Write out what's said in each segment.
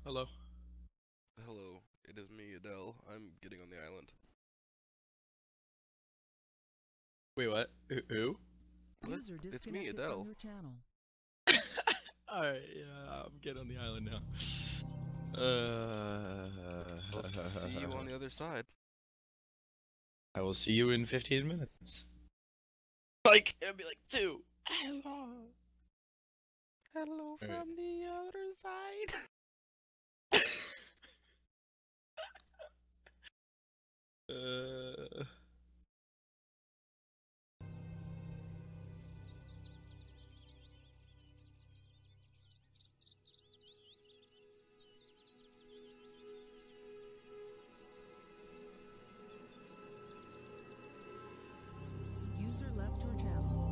Hello. Hello, it is me, Adele. I'm getting on the island. Wait, what? Who? What? User It's me, disconnected from Adele. your channel. Alright, yeah, I'm getting on the island now. I'll see you on the other side. I will see you in 15 minutes. Like, it'll be like 2. Hello. Hello Alright. from the other side. User left your channel.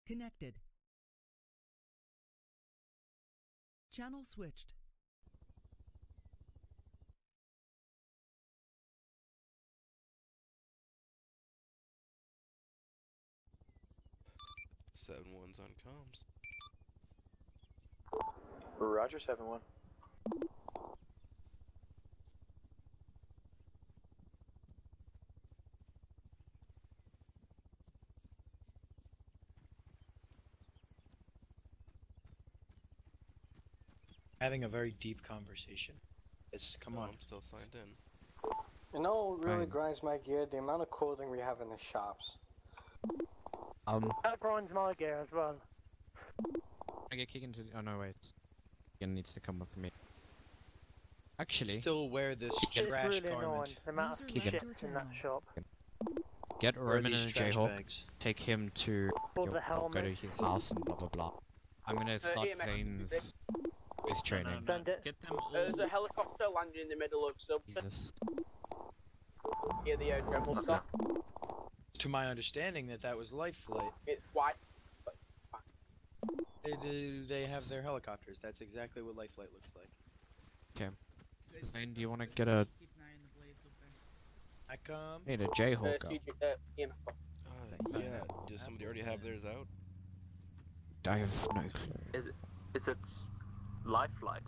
Connected. Channel switched. Seven ones on comms. Roger, 7-1. Having a very deep conversation. Yes, come on. I'm still signed in. You know what really Fine. grinds my gear? The amount of clothing we have in the shops. That grinds my gear as well. I get kicked into. Oh no, wait. Ian needs to come with me. Actually, Still wear this It's trash really garment. annoying, the amount of User shit left in your that channel. shop. get Wear Roman these and a trash Jayhawk, bags. take him to All your, the go to helmets. his house and blah blah blah. I'm gonna start Zane's his training. Send it. Get them all. There's a helicopter landing in the middle of something. Jesus. Near the airstrip. Okay. To my understanding, that was life flight. It's white. They have their helicopters. That's exactly what life flight looks like. Zane, do you want to get a? Keep an eye on the blades up there. I come. Need a Jayhawk up. Yeah, does somebody already have theirs out? I have no clue. Is it life flight?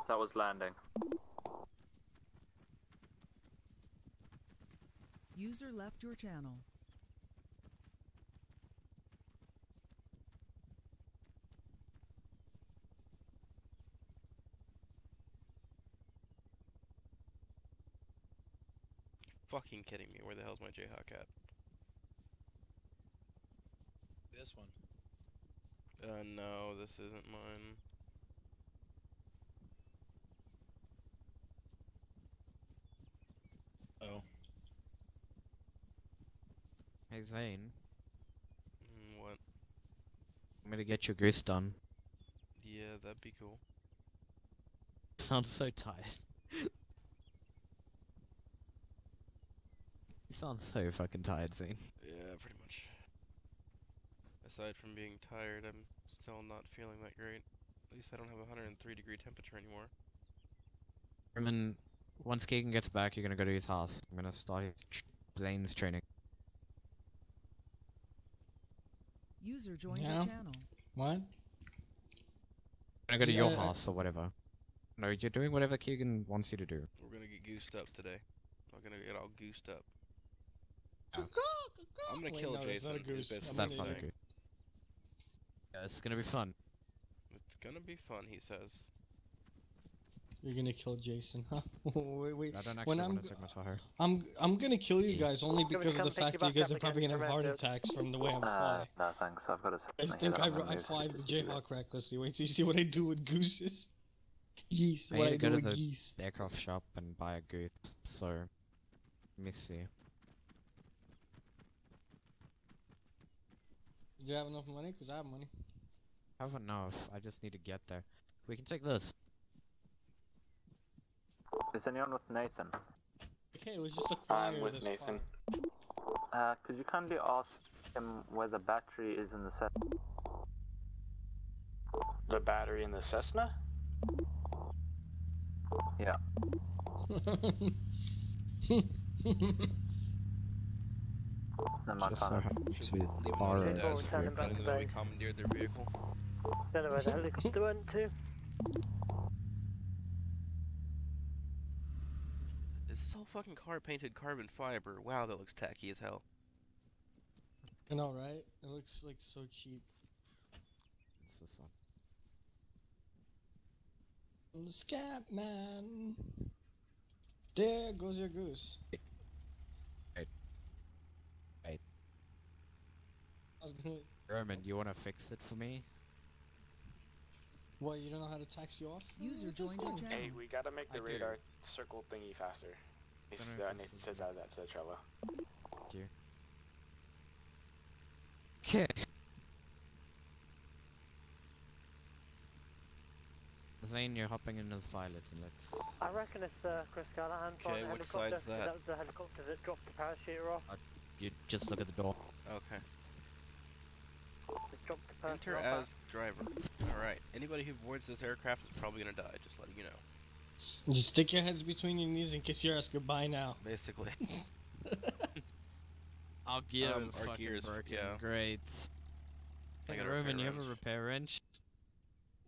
That was landing. User left your channel. Fucking kidding me, where the hell's my Jayhawk at? This one. No, this isn't mine. Oh. Hey Zane, What? I'm gonna get your goose done. Yeah, that'd be cool. Sounds so tired. You sound so fucking tired, Zane. Yeah, pretty much. Aside from being tired, I'm still not feeling that great. At least I don't have a 103-degree temperature anymore. Roman, once Keegan gets back, you're gonna go to his house. I'm gonna start his Zane's training. User joined Yeah. your channel. What? I'm gonna go to your Yeah, house or whatever. No, you're doing whatever Keegan wants you to do. We're gonna get goosed up today. I'm gonna get all goosed up. Oh. I'm gonna Wait, kill no, that's Jason. not a goose. That's I'm That's gonna not a say. good. Yeah, it's gonna be fun. It's gonna be fun, he says. You're gonna kill Jason, huh? wait. I don't When actually I'm want to take my Tahoe. I'm gonna kill you Yeah. guys only Can we because of come the pick fact you that you back guys up are probably again gonna have from heart Enfield? attacks from the way I'm flying. No thanks, I've got a I second think I'm gonna I move fly to the studio. Jayhawk recklessly. Wait till you see what I do with gooses. Geese, I what need I to go do to with the geese. aircraft shop and buy a goose. So, let me see. Do you have enough money? Cause I have money. I have enough. I just need to get there. We can take this. Is anyone with Nathan? Okay, let's just acquire with this Nathan. car. Could you kindly ask him where the battery is in the set? The battery in the Cessna? Yeah. Never mind, Just so fine. happen Should to we leave them borrow on People desk this returning vehicle. back telling to them we base. commandeered their vehicle? Don't know where the helicopter went to. This is all fucking car painted carbon fiber. Wow, that looks tacky as hell. I know, right? It looks like so cheap. It's this one. I'm the scat man. There goes your goose. Wait. I was gonna. Roman, you wanna fix it for me? What? You don't know how to taxi off? User joined your channel. Hey, we gotta make the I do. radar circle thingy faster. Don't know if this Nathan is- says that to Trello. Thank you. Okay. Zane, you're hopping in as Violet, and let's. I reckon it's Chris Callahan Okay, flying the which helicopter. side's 'Cause that? that was the helicopter that dropped the parachuter off. You just look at the door. Okay. Just drop the person Enter off as driver. Alright. Anybody who boards this aircraft is probably gonna die, just letting you know. Just stick your heads between your knees and kiss your ass goodbye now. Basically. Our gear Um, is our fucking gear is- broken. yeah. Great. I Like got a Roman, repair you have a wrench. repair wrench?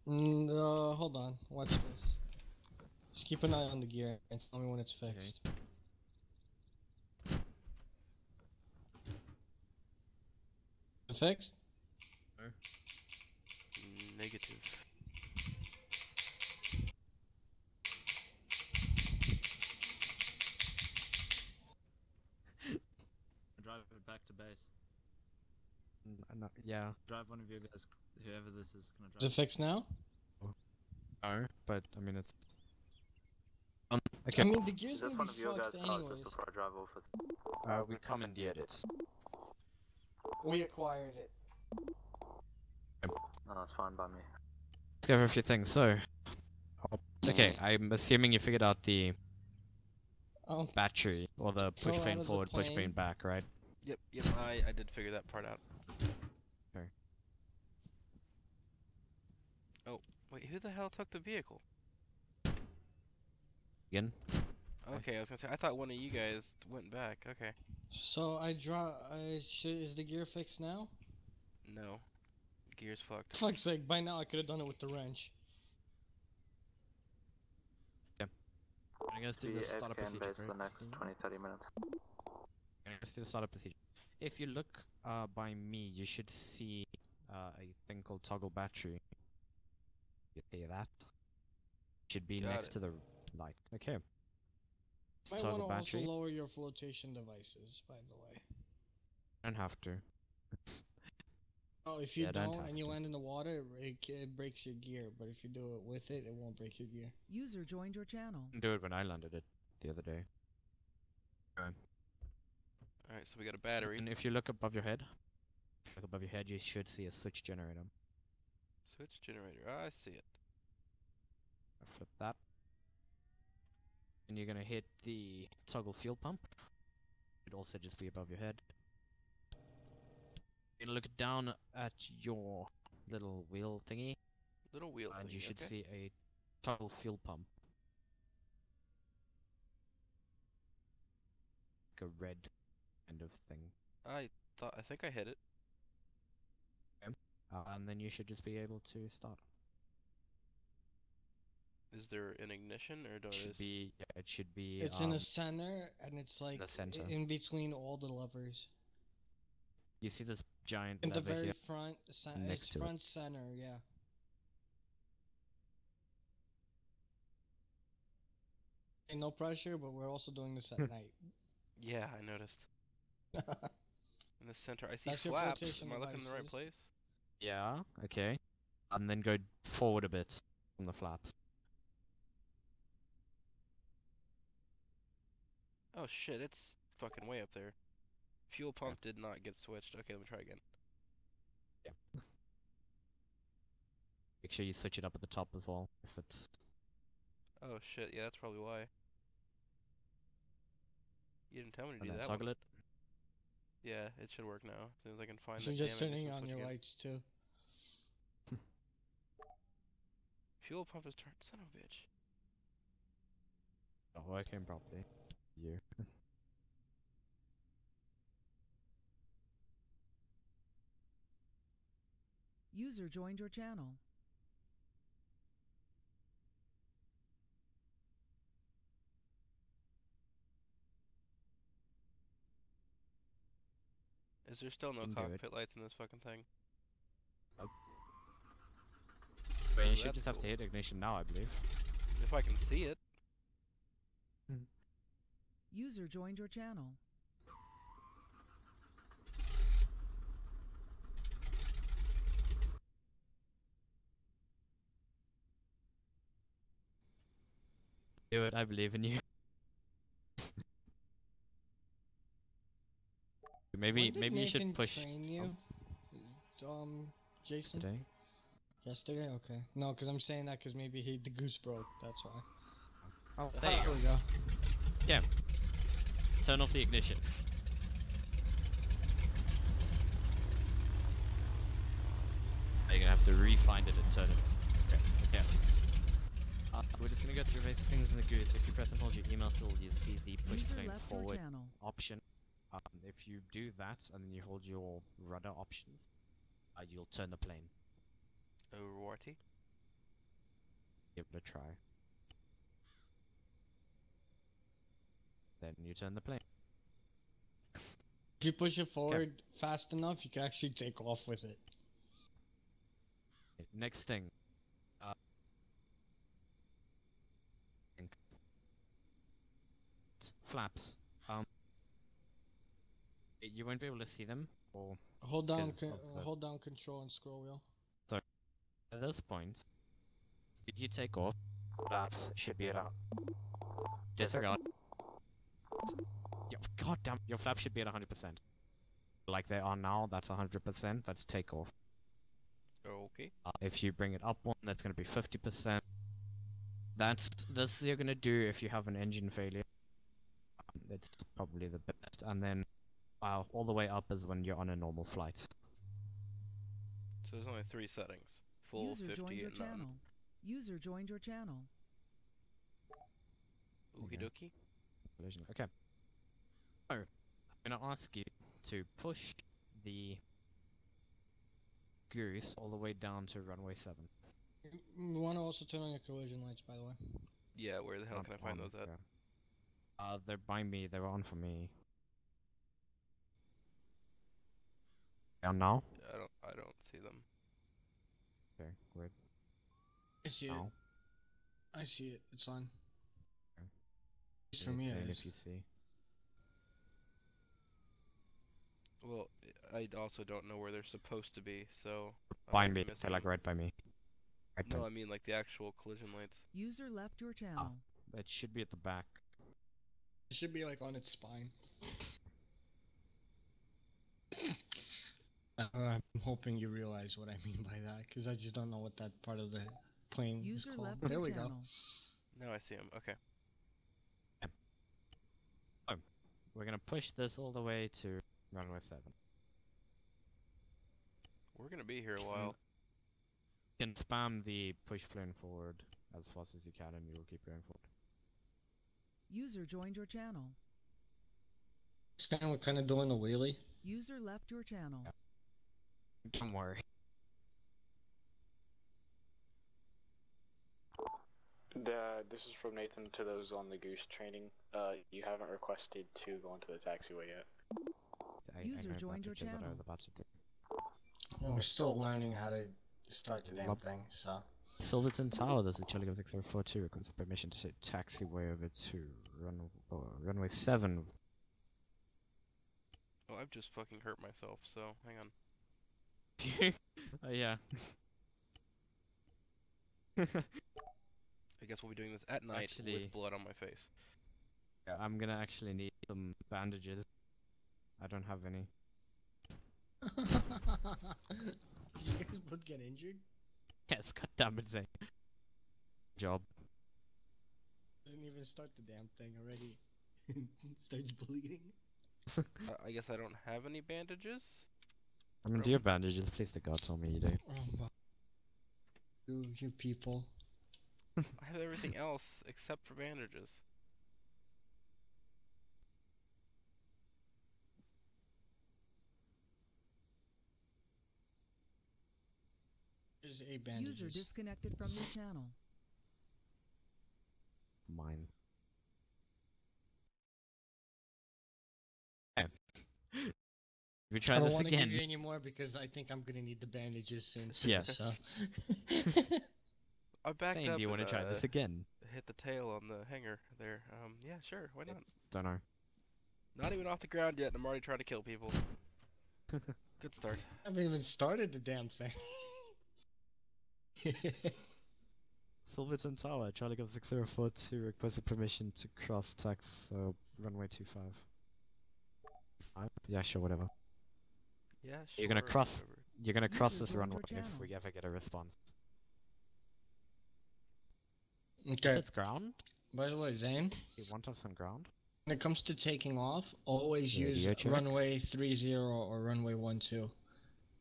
Hold on. Watch this. Just keep an eye on the gear and tell me when it's fixed. Is it fixed? Negative. Drive it back to base. Yeah. Drive one of you guys, whoever this is, gonna Is it drive. fixed now? No, but I mean it's. Okay. I mean, the gear's Is this gonna one be of your guys' fucked cars anyways. just before I drive off it? We commandeered it. We acquired it. No, that's fine by me. Let's go over a few things. So, okay, I'm assuming you figured out the battery or the push Go out vane of the forward, push plane. vane back, right? Yep, I did figure that part out. Okay. Oh, wait, who the hell took the vehicle? Again. Okay, I was gonna say, I thought one of you guys went back. Okay. So is the gear fixed now? No. Gear's fucked. Fuck's sake, by now I could have done it with the wrench. I'm gonna do the startup procedure. base for the next 20-30 minutes. Let's do the startup procedure. If you look by me, you should see a thing called toggle battery. You see that? Should be Got next it. to the light. Okay. Might Toggle want to also battery. lower your flotation devices, by the way. Don't have to. Oh, if you Yeah, don't don't have and you to. land in the water, it breaks your gear. But if you do it with it, it won't break your gear. User joined your channel. Do it when I landed it the other day. Okay. Alright, so we got a battery. And if you look above your head, you should see a switch generator. Switch generator. Ah, I see it. Flip that. And you're gonna hit the toggle fuel pump. It also just be above your head. You're gonna look down at your little wheel thingy, Little wheel and thing, you should okay. see a toggle fuel pump. Like a red kind of thing. I think I hit it. And then you should just be able to start. Is there an ignition or do I It should just... be, yeah, it should be. It's in the center, and it's like the center. in between all the levers. You see this giant In the lever very here? front, next it's to it. front center, yeah. And no pressure, but we're also doing this at night. Yeah, I noticed. In the center, I see That's your flaps. flotation Am I looking in the right devices. place? Yeah, okay. And then go forward a bit from the flaps. Oh shit, it's fucking way up there. Fuel pump did not get switched. Okay, let me try again. Yeah. Make sure you switch it up at the top as well, if it's... Oh shit, yeah, that's probably why. You didn't tell me to And do then that toggle one. it. Yeah, it should work now. As soon as I can find So that just damn turning ignition on switch your again. lights too. Fuel pump is turned. Son of a bitch. Not working properly. You. User joined your channel. Is there still no Can do it. cockpit lights in this fucking thing? But you Oh, should that's just have to cool. hit ignition now, I believe. If I can see it. User joined your channel. Do it, I believe in you. maybe When did maybe you should Nathan push train you? Jason? today. Yesterday? Okay. No, because I'm saying that because maybe the goose broke. That's why. Oh, there you There go. we go. Yeah. Turn off the ignition. you're gonna have to re-find it and turn it. Okay. Okay. We're just gonna go through basic things in the Goose. If you press and hold your email still, you see the push User plane left your forward channel. option. If you do that and then you hold your rudder options, you'll turn the plane. Oh, righty. Give it a try. Then you turn the plane. If you push it forward fast enough, you can actually take off with it. Next thing. Flaps. You won't be able to see them, or Hold down, because of the- hold down Control and scroll wheel. at this point, if you take off, flaps should be at disregard. God damn, your flaps should be at 100%. Like they are now, that's 100%. That's takeoff. Okay. If you bring it up one, that's going to be 50%. That's this you're going to do if you have an engine failure. It's probably the best. And then all the way up is when you're on a normal flight. So there's only 3 settings. Full, User 50, joined your and none. channel. User joined your channel. Okie dokie. Collision. Okay. So, I'm going to ask you to push the Goose all the way down to runway 7. You want to also turn on your collision lights, by the way. Yeah, where the hell Not can I find on, those at? yeah. They're by me. They were on for me. And now? Yeah, I don't see them. Okay, weird. I see it. Now? I see it. It's on. Okay. At least for me, it is. If you see. Well, I also don't know where they're supposed to be, so... I By might me. be They're missing like them. right by me. Right by No, I mean like the actual collision lights. User left your channel. It should be at the back. It should be like on its spine. I'm hoping you realize what I mean by that, because I just don't know what that part of the plane User is called. left There your we channel. go. Now I see them. Okay. We're gonna push this all the way to runway 7. We're gonna be here a while. You can spam the push plane forward as fast as you can and you'll keep going forward. User joined your channel. We're kind of doing a wheelie. User left your channel. Don't worry. This is from Nathan to those on the Goose Training. You haven't requested to go into the taxiway yet. User joined your channel. We're still learning how to start the damn thing, so. Silverton Tower, there's a Charlie Golf 6042 requires permission to take taxiway over to runway 7. Oh, I've just fucking hurt myself, so hang on. Yeah. I guess we'll be doing this at night with blood on my face. Yeah, I'm gonna actually need some bandages. I don't have any. You guys both get injured? Yes, goddammit, Zane. Job. Doesn't even start the damn thing already. Starts bleeding. I guess I don't have any bandages? I mean, do you have bandages? Please to God, tell me you do. Oh, you people. I have everything else except for bandages. There's a bandages. User disconnected from your channel. Mine. We try I don't this want to again. give you any more because I think I'm gonna need the bandages soon. Too, Yeah. So. I backed Hey, up. do you want to try this again? Hit the tail on the hanger there. Yeah, sure. Why not? Don't know. Not even off the ground yet, and I'm already trying to kill people. Good start. I haven't even started the damn thing. Silverton Tower, Charlie Golf 6042 requested permission to cross tax runway 25. Yeah, sure, whatever. Yeah, sure. You're gonna cross. whatever. You're gonna cross User this joined runway your if channel. we ever get a response. Okay. It's ground. By the way, Zane, You want us on ground? when it comes to taking off, always use Radio check. runway 30 or runway 12.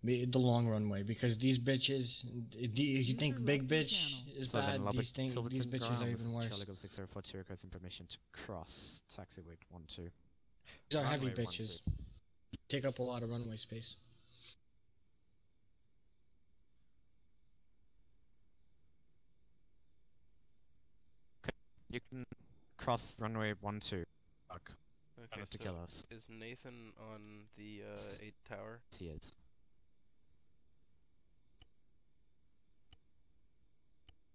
The long runway, because these bitches. Do you think User big left your bitch channel. is So then bad? These Silverton bitches Ground, are this even is worse. Charlie Golf 6042 requesting permission to cross taxiway 12. These are heavy Runway bitches. Take up a lot of runway space. You can cross runway 12. Fuck. Okay, Trying to so kill us. is Nathan on the 8th tower? He is.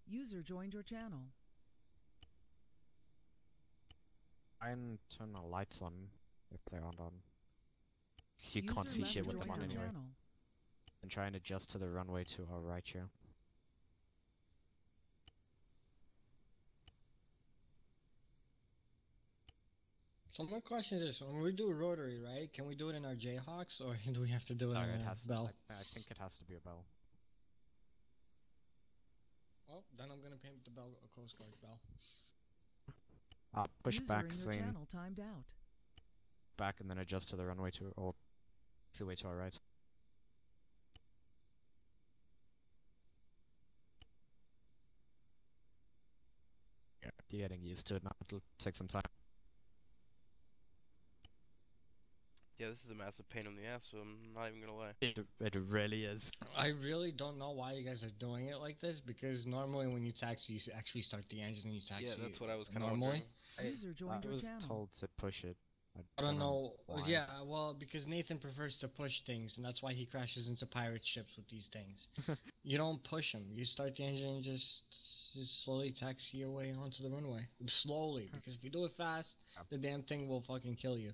User joined your channel. Try and turn the lights on if they aren't on. You User can't see left shit with joined them on your anyway. channel. And try and adjust to the runway to our right here. So my question is, when we do rotary, right? Can we do it in our Jayhawks, or do we have to do it No, in it a has. Bell? I think it has to be a Bell. Oh, then I'm gonna paint the Bell a Coast Guard Bell. Push User back in your thing, channel timed out. back, and then adjust to the runway to, or the way to our right. Yeah, you're getting used to it now. It'll take some time. Yeah, this is a massive pain in the ass, so I'm not even gonna lie. It really is. I really don't know why you guys are doing it like this, because normally when you taxi, you actually start the engine and you taxi. Yeah, that's what I was kind of normally. wondering. User joined I your was channel. told to push it. I don't know. why. Yeah, well, because Nathan prefers to push things, and that's why he crashes into pirate ships with these things. You don't push them. You start the engine and just slowly taxi your way onto the runway. Slowly, because if you do it fast, the damn thing will fucking kill you.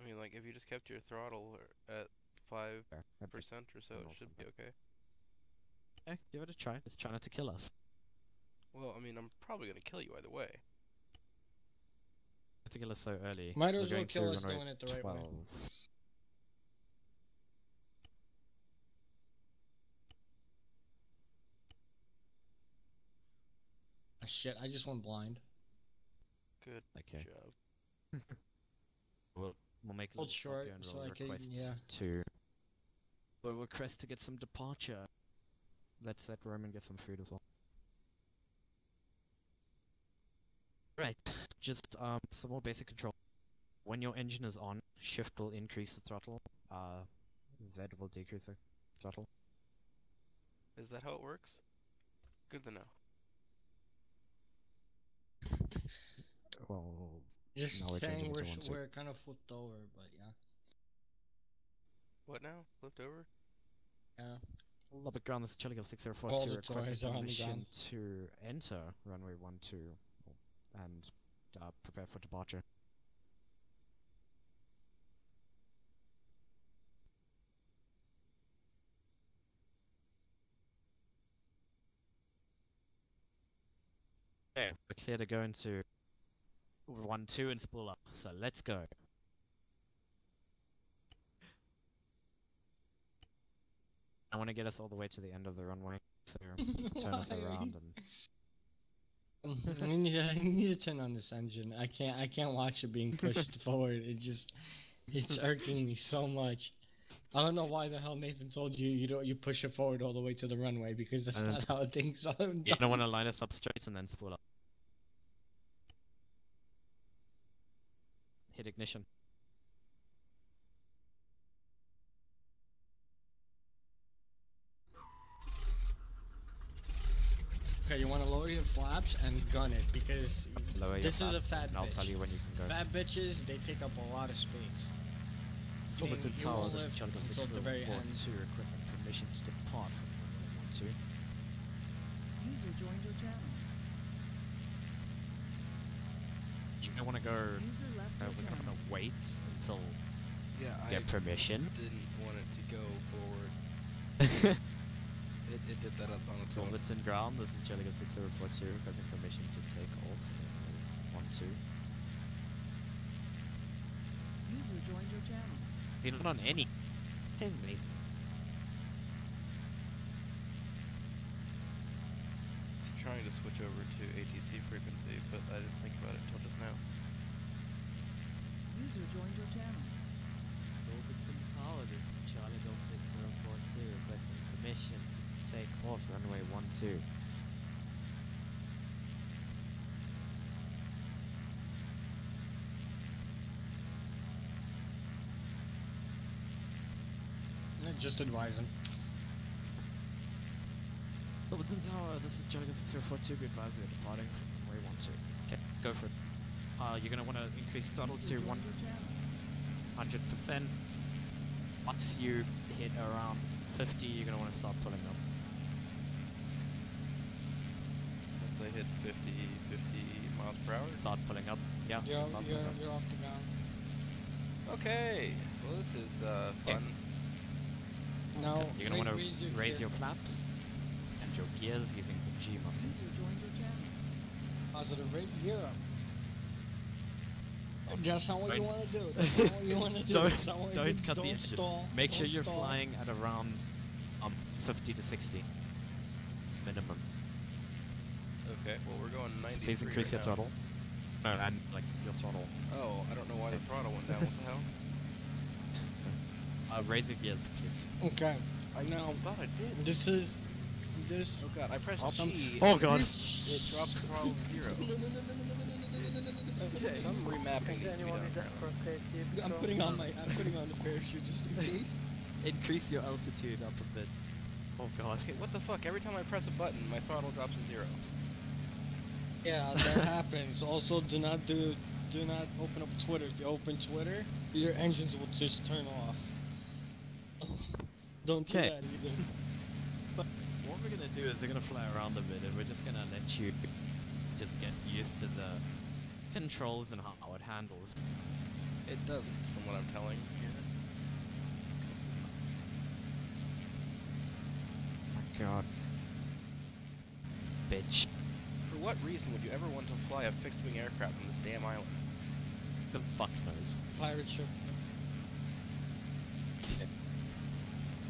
I mean, like, if you just kept your throttle at 5% or so, it should be okay. Yeah, give it a try. It's trying not to kill us. Well, I mean, I'm probably gonna kill you either way. Not to kill us so early. Might We're as well going kill to us runway doing it the right way. 12. Ah, shit, I just went blind. Good Okay. job. We'll make a Hold little stop short here and so we'll I can- request yeah. to. We'll request to get some departure. Let's let Roman get some food as well. Right, just some more basic control. When your engine is on, shift will increase the throttle. Z will decrease the throttle. Is that how it works? Good to know. Well, Just now we're saying changing it to 1, 2. we're kind of flipped over, but yeah. What now? Flipped over? Yeah. Lubbock ground, this is Charlie Golf All 6042 the requesting toys are on the permission ground. to enter runway 12 and prepare for departure. Okay, we're clear to go into 12 and spool up, so let's go. I want to get us all the way to the end of the runway, so turn us around and... I need to turn on this engine. I can't watch it being pushed forward. It's irking me so much. I don't know why the hell Nathan told you you push it forward all the way to the runway, because that's not how things are done. You don't want to line us up straight and then spool up. Hit ignition. Okay, you want to lower your flaps and gun it, because Lower your this is flap, a fat and I'll bitch. tell you when you can go. Fat bitches, they take up a lot of space. Silverton you Tower, won't this is live Charlie Golf until the very 6042 requesting permission to depart from runway 12. User joined your channel. You may want to go. User left your We're channel. gonna wait until Yeah, get permission. didn't want it to go forward. It did that up on its own. Silverton ground, this is Charlie Golf 6042 requesting permission to take off. 12. User joined your channel. You're not on any. Anyway. Trying to switch over to ATC frequency, but I didn't think about it until just now. User joined your channel. Silverton Tower, this is Charlie Golf 6042. off, runway 12. Just advising. Hilton Tower, this is Jellicoe 6042, be advised we are departing from runway 12. Okay, go for it. You're gonna want to increase throttle to 100%. Once you hit around 50, you're gonna want to start pulling up. Once I hit 50 miles per hour? Start pulling up. Yeah, You're start pulling up. off the ground. Okay, well this is fun. Now, You're gonna want to raise your flaps and your gears using the G muscle. User joined your channel. Positive rate, gear up. That's not what you want to do. That's not what you want to do. Don't That's not what don't you, cut the don't engine. stall. Make sure don't you're stall. flying at around 50 to 60 minimum. Okay, well we're going 93 Please increase your right throttle. No, and like your throttle. Oh, I don't know why the throttle went down. What the hell? Raise your gears, please. Okay. I thought I did. This is. This. Oh god, I pressed Some- G. Oh god. It dropped the throttle to 0. Okay. Some remapping needs to be done. I'm putting on the parachute just in case. Increase your altitude up a bit. Oh god. Okay, what the fuck? Every time I press a button, my throttle drops to 0. Yeah, that happens. Also, do not open up Twitter. If you open Twitter, your engines will just turn off. Don't do Okay. that either. What we're gonna do is we're gonna fly around a bit and we're just gonna let you just get used to the controls and how it handles. It doesn't, from what I'm telling you. Oh my god. Bitch. For what reason would you ever want to fly a fixed-wing aircraft on this damn island? The fuck knows. Pirate ship. Okay.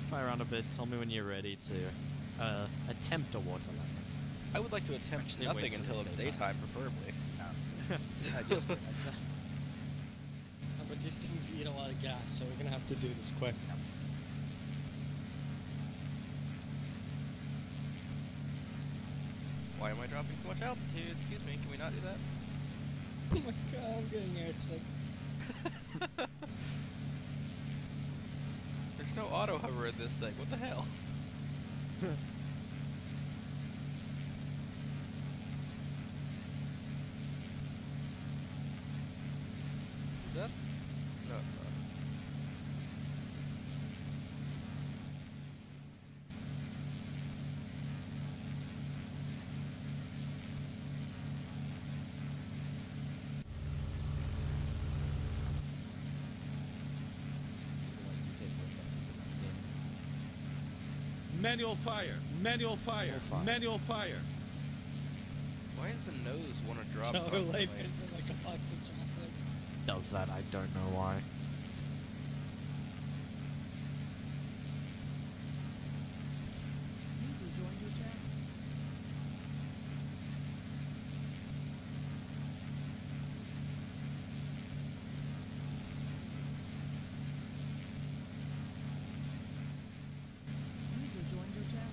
Fly around a bit, tell me when you're ready to attempt a water landing. I would like to attempt Actually, nothing wait till until it's it's daytime. daytime, preferably. I just realized that. But these things eat a lot of gas, so we're gonna have to do this quick. Why am I dropping so much altitude? Excuse me, can we not do that? Oh my god, I'm getting airsick. There's no auto hover in this thing, what the hell? Is that? No, it's not. Manual fire! Manual fire! Manual fire! Why does the nose want to drop? So her life constantly? is like a box of chocolate. Does that? I don't know why. User joined your channel. User joined your channel.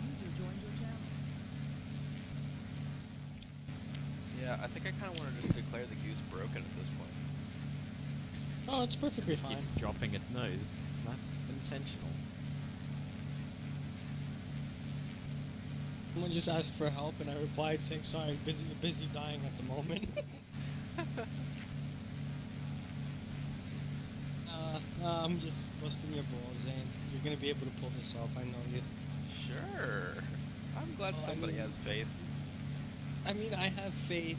User joined your channel. Yeah, I think I kind of want to just declare the goose broken at this point. Oh, it's perfectly It fine. keeps dropping its nose. That's intentional. Someone just asked for help, and I replied saying, "Sorry, busy dying at the moment." I'm just busting your balls, Zane. You're gonna be able to pull this off. I know you. Sure. I'm glad Well, I somebody mean- has faith. I mean, I have faith.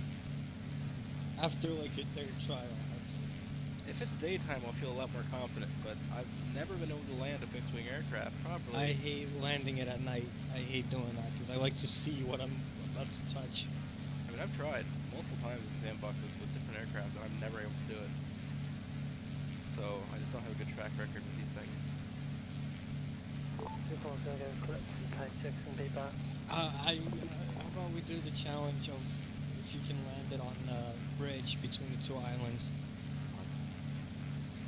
After like your third trial, I have faith. If it's daytime, I'll feel a lot more confident, but I've never been able to land a fixed-wing aircraft properly. I hate landing it at night. I hate doing that because I like to see what I'm about to touch. I mean, I've tried multiple times in sandboxes with different aircraft, and I'm never able to do it. So, I just don't have a good track record with these things. Everyone's gonna go collect some tank checks and be back. How about we do the challenge of if you can land it on the bridge between the two islands?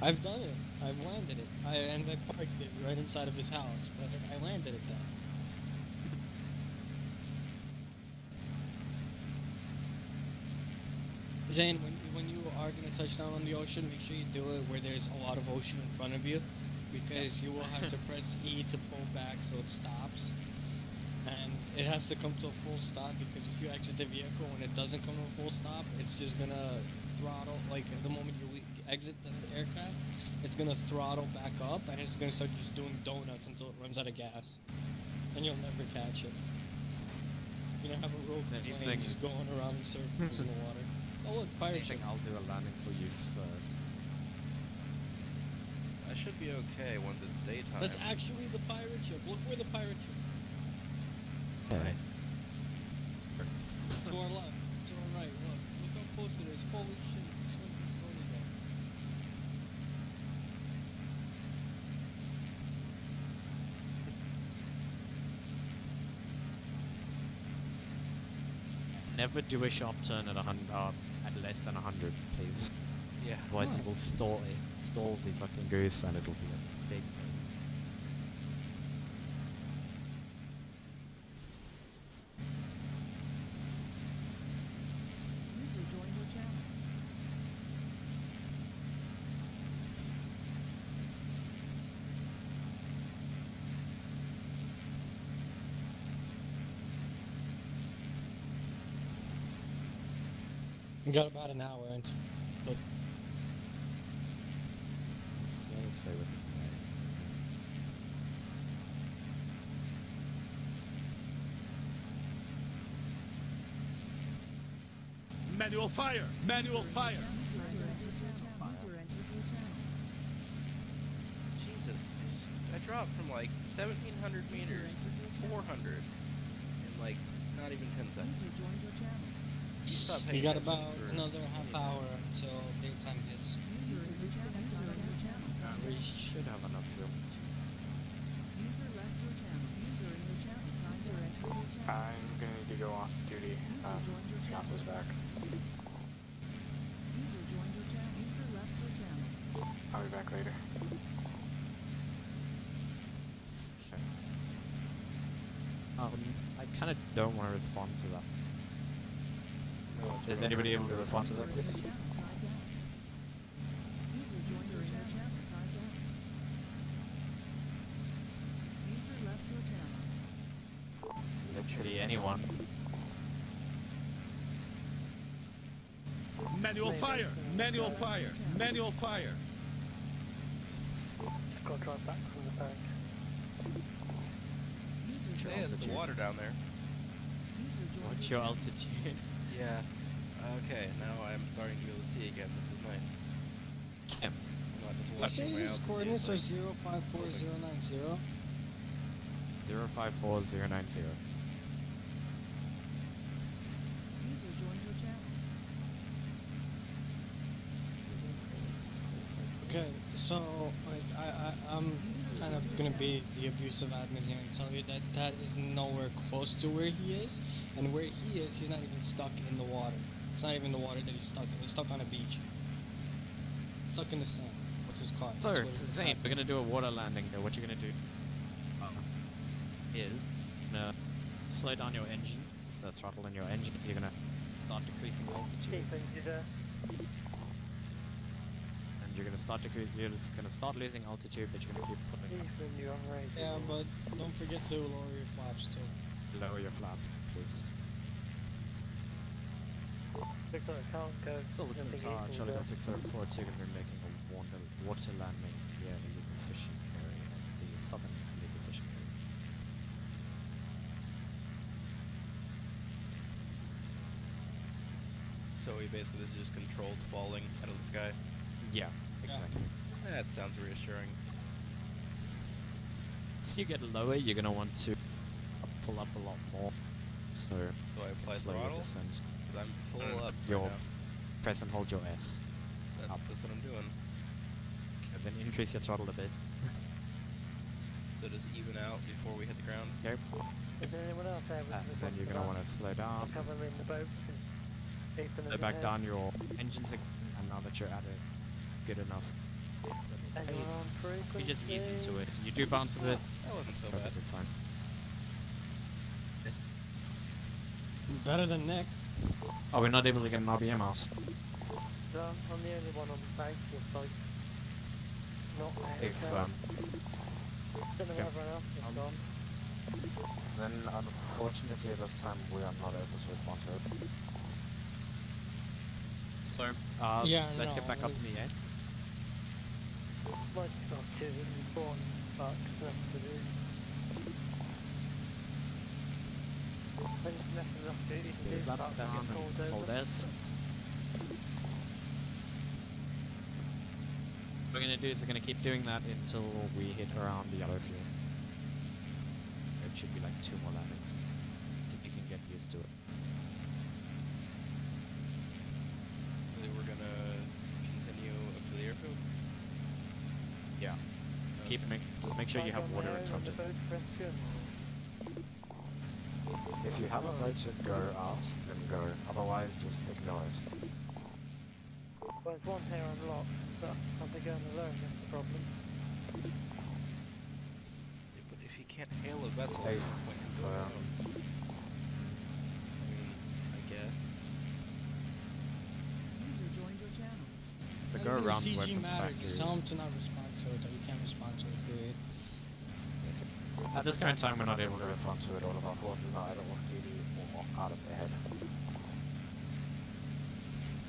I've done it. I've landed it. And I parked it right inside of his house, but I landed it there. Zane, when you are going to touch down on the ocean, make sure you do it where there's a lot of ocean in front of you, because you will have to press E to pull back so it stops. And it has to come to a full stop, because if you exit the vehicle and it doesn't come to a full stop, it's just going to throttle, like the moment you exit the aircraft, it's going to throttle back up and it's going to start just doing donuts until it runs out of gas. And you'll never catch it. You're going to have a rogue plane just going around in circles in the water. Oh look, pirate ship. I'll do a landing for you first. I should be okay once it's daytime. That's actually the pirate ship. Look where the pirate ship is. Nice. To our left, to our right, look. Look how close it is. Holy shit, it's going to be slowly down. Never do a sharp turn at at less than 100, please. Yeah. Otherwise it will stall the fucking goose and it'll be a big pain. User joined your channel. We got about an hour into but Yeah, stay with me. Manual fire! Manual fire! User entered your channel. User entered your channel. Jesus, I dropped from like 1,700 meters to 400 in like not even 10 seconds. User joined your channel. you got about another half hour until daytime hits. User disconnected from your channel. We should have enough fuel. User left your channel. User in your channel. User entered your channel. I'm gonna need to go off duty. User joined your channel. Council's back. User joined your channel. User left your channel. I'll be back later. Okay. I kind of don't want to respond to that. Is anybody able to respond to that, please? User joined your channel. Timed out. User left your channel. Literally anyone. Manual fire! Manual fire! Manual fire! Just got to drive back from the bank. User Yeah, joined there's your water down there. User joined What's your your channel. altitude? Yeah. Okay, now I'm starting to be able to see again. This is nice. Kim. I'm not just I watching say my his altitude. coordinates are like- 054090. 054090. User joined your channel. Okay, so like I'm kind of gonna be the abusive admin here and tell you that that is nowhere close to where he is, and where he is, he's not even stuck in the water. It's not even the water that he's stuck in. He's stuck on a beach, stuck in the sand with his car. So, That's what he's Zane, stuck. we're gonna do a water landing though. What you're gonna do is slow down your engine, the throttle in your engine. You're gonna start decreasing altitude, Ethan, you there? and you're gonna start losing altitude, but you're gonna keep putting Ethan, you're on radio. Yeah, but don't forget to lower your flaps too. lower your flap, please. Victor, I can't go. Still looking Nothing at equal Charlie there. 604 gonna be making a water landing here in the fishing area, the southern illegal fishing area. So basically this is just controlled falling out of the sky. Yeah, exactly. That sounds reassuring. As you get lower, you're gonna want to pull up a lot more. So So I apply slow your throttle? descent. 'Cause I'm full up Your right now. press and hold your S. That's what I'm doing. And then increase your throttle a bit. so it does even out before we hit the ground. Okay. Is there anyone else there? Then you're gonna want to slow down. Cover in the boat. Slow back down your engines again, and now that you're at a good enough Anyone on frequency? you just ease into it. You do bounce a bit. That wasn't so bad. Perfectly fine. Better than Nick. Oh, we're not able to get an RBM out. No, I'm the only one on the base with like not there. If Don't know okay. everyone else is gone. Then unfortunately this time we are not able to respond to it. So, Yeah, let's no, get back up in the air. Might not too important, but nothing to do. When it's nothing else to do, you can do Flap stuff down and get pulled and hold over. S. What we're gonna do is we're gonna keep doing that until we hit around the yellow fuel. It should be like 2 more landings. So you can get used to it. Then we're gonna continue up to the airfield. Yeah. Just just make sure you have water in front of you. If you have a boat to go out, then go. Otherwise, just ignore it. Well, there's one here unlocked, but I'll be going alone, that's the problem. Yeah, but if you can't hail a vessel, Hey, what's the point in going alone? I mean, I guess. User joined your channel. To go around CG weapons matter, factory. just tell him to not respond to it, that you can't respond to it, period. At this current time, we're not able to respond to it. All of our forces are either off duty or out of their head.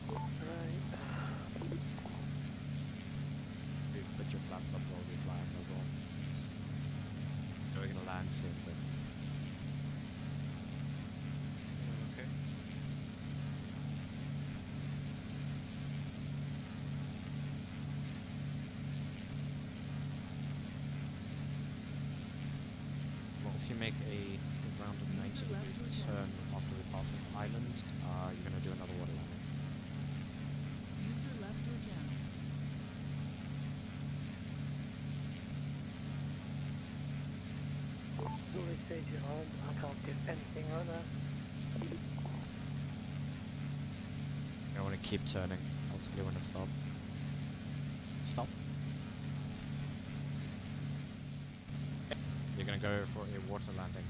Right. You put your flaps up while we're flying as well. So we're gonna land soon, but Okay. once you make a round of 90 degree turn after we pass this island, you're gonna do another water landing. User left your channel. Sorry, stage you're on. I can't do anything right now. You want to keep turning until you want to stop. Stop. You're gonna go for a water landing.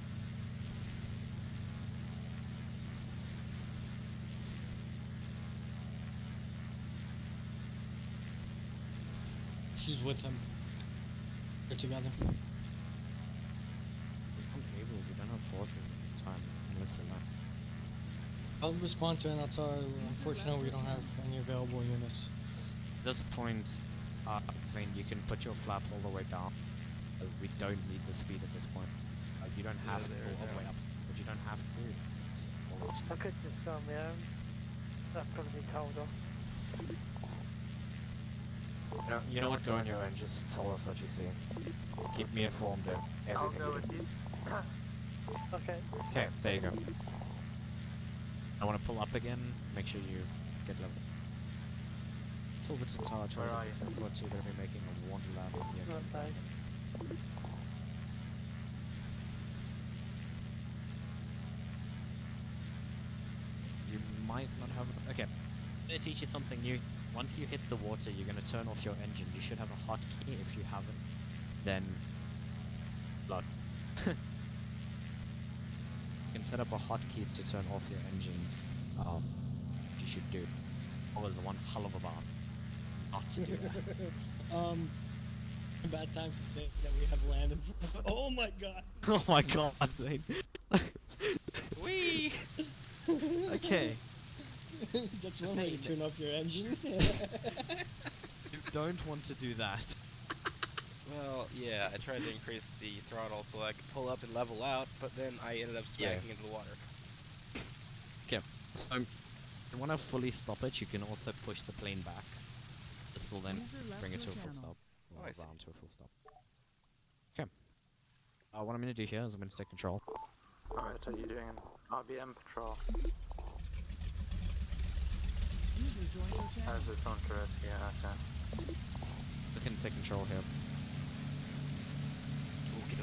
She's with him. They're together. We don't have forces at this time, unless they're not. I'll respond to it and I'll tell her, unfortunately we don't have any available units. At this point, Zane, you can put your flaps all the way down. We don't need the speed at this point. You don't have to go all the way up, but you don't have to. It's all up to I could just go on my own. That's probably told off. you know what, go on your own, just tell us what you see. Keep me informed of everything. I'll go with you. Okay. Okay, there you go. I want to pull up again, make sure you get level. Silverton Tower targets and for 2 going to be making a wonderland in the Not bad. You might not have. Okay, I'm gonna teach you something new. Once you hit the water, you're gonna turn off your engine. You should have a hotkey. If you haven't, then blood. You can set up a hotkey to turn off your engines. You should do. Always one hell of a bar not to do that. Bad times to say that we have landed. Oh my god. Oh my god, Zane. Whee! Okay. That's one way to turn off your engine. You don't want to do that. Well, yeah, I tried to increase the throttle so I could pull up and level out, but then I ended up smacking into the water. Okay, so if you want to fully stop it, you can also push the plane back. This will then bring it to a full stop. Or around to a full stop. Okay. What I'm going to do here is I'm going to take control. Alright, are you doing an RBM patrol? User joined your channel. As it's on Terrace, yeah, okay. Just going to take control here. We'll get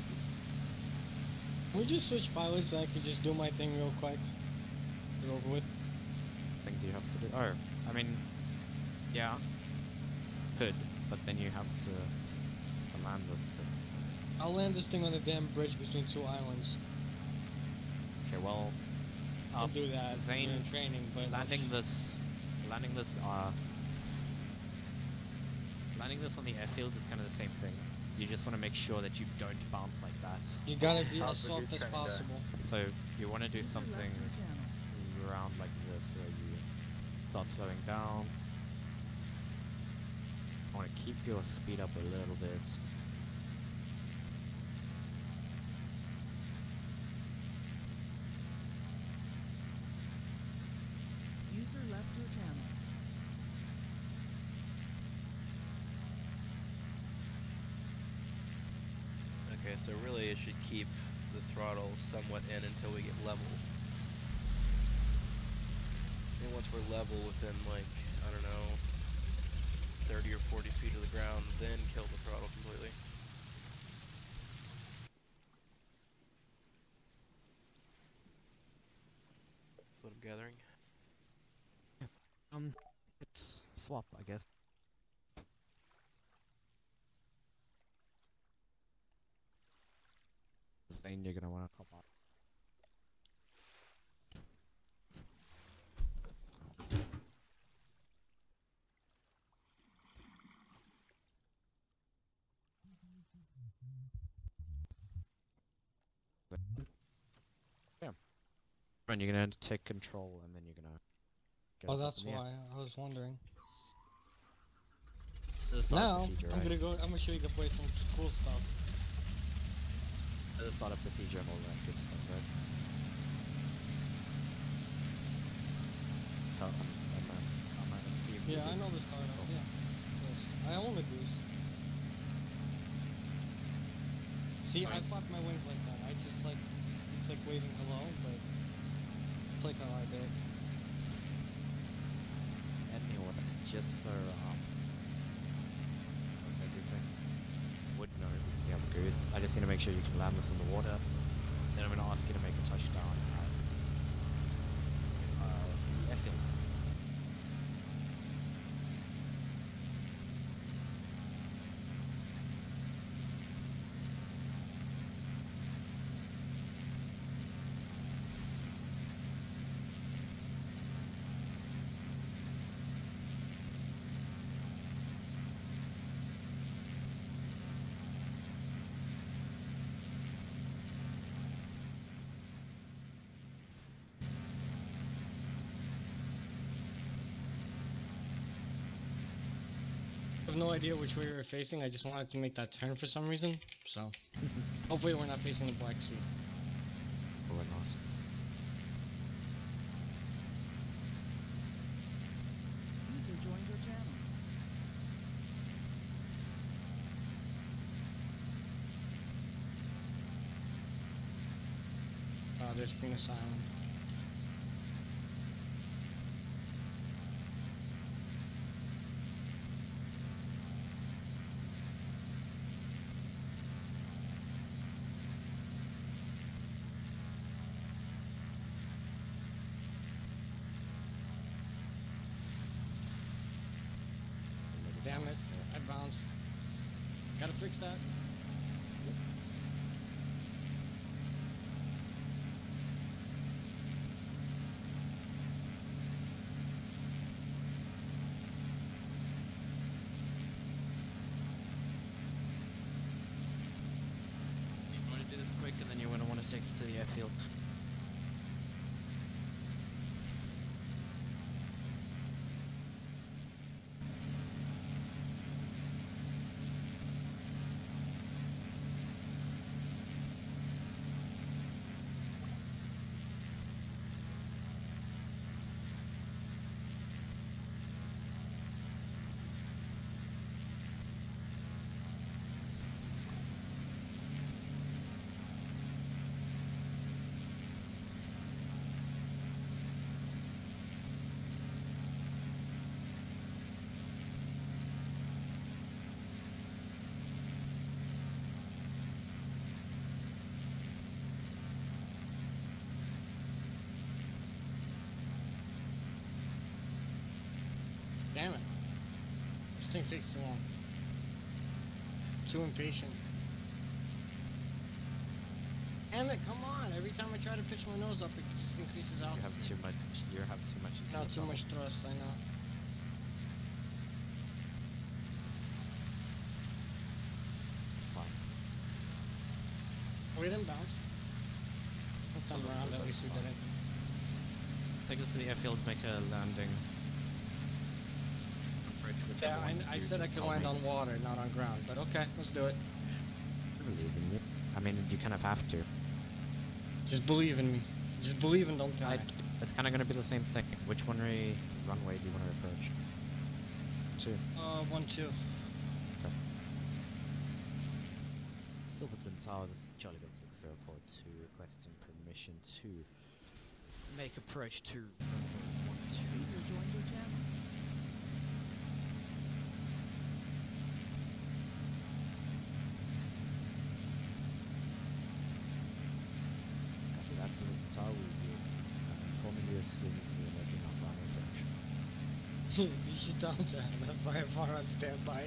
Can we just switch pilots so I could just do my thing real quick? Get over with. Thing do you have to do? Oh, I mean, yeah, could, but then you have to land this thing. So. I'll land this thing on the damn bridge between two islands. Okay, well, I'll do that. Zane, during training, but landing this on the airfield is kind of the same thing. You just want to make sure that you don't bounce like that. You gotta be as soft as possible. So you want to do something around like this, where you start slowing down. I want to keep your speed up a little bit. User left your channel. Okay, so really it should keep the throttle somewhat in until we get level. And once we're level within like, I don't know, 30 or 40 feet of the ground, then kill the throttle completely. That's what I'm gathering. It's swap, I guess. Zane, you're gonna wanna hop on. Yeah. And you're gonna take control, and then you're gonna. Oh, that's why I was wondering. Now, I'm gonna show you the way some cool stuff. The startup procedure and all that good stuff, right? Yeah, I know the startup, yeah. Yes. I own a Goose. See, I flap my wings like that. I just like, it's like waving hello, but it's like how I do it. Anyway, just so, everything would know you have a Goose. I just need to make sure you can land this in the water. Then I'm going to ask you to make a touchdown at the airfield. I have no idea which way we were facing. I just wanted to make that turn for some reason. So, hopefully we're not facing the Black Sea. Or not. User joined your channel. There's Venus Island. Damn it, I bounced. Gotta fix that. You want to do this quick, and then you're going to want to take it to the airfield. Everything takes too long. Too impatient. And then, come on! Every time I try to pitch my nose up, it just increases altitude. You have too much. You have too much. into Not the too funnel. much thrust, I know. Fine. We didn't bounce. This time around, at least we did it. Take us to the airfield, make a landing. Bridge, whichever Yeah, one I you said I just could told land me. on water, not on ground, but okay, let's do it. I believe in you. I mean, you kind of have to. Just believe in me. Just believe and don't panic. It's kind of going to be the same thing. Which runway do you want to approach? 2. 1-2. Okay. Silverton Tower, this is Charlie Gun 6042, requesting permission to make approach to runway 12. User joined your channel. After that, Silverton Tower will be informing you as soon as we are making our final approach. You should tell him to have that fire on standby.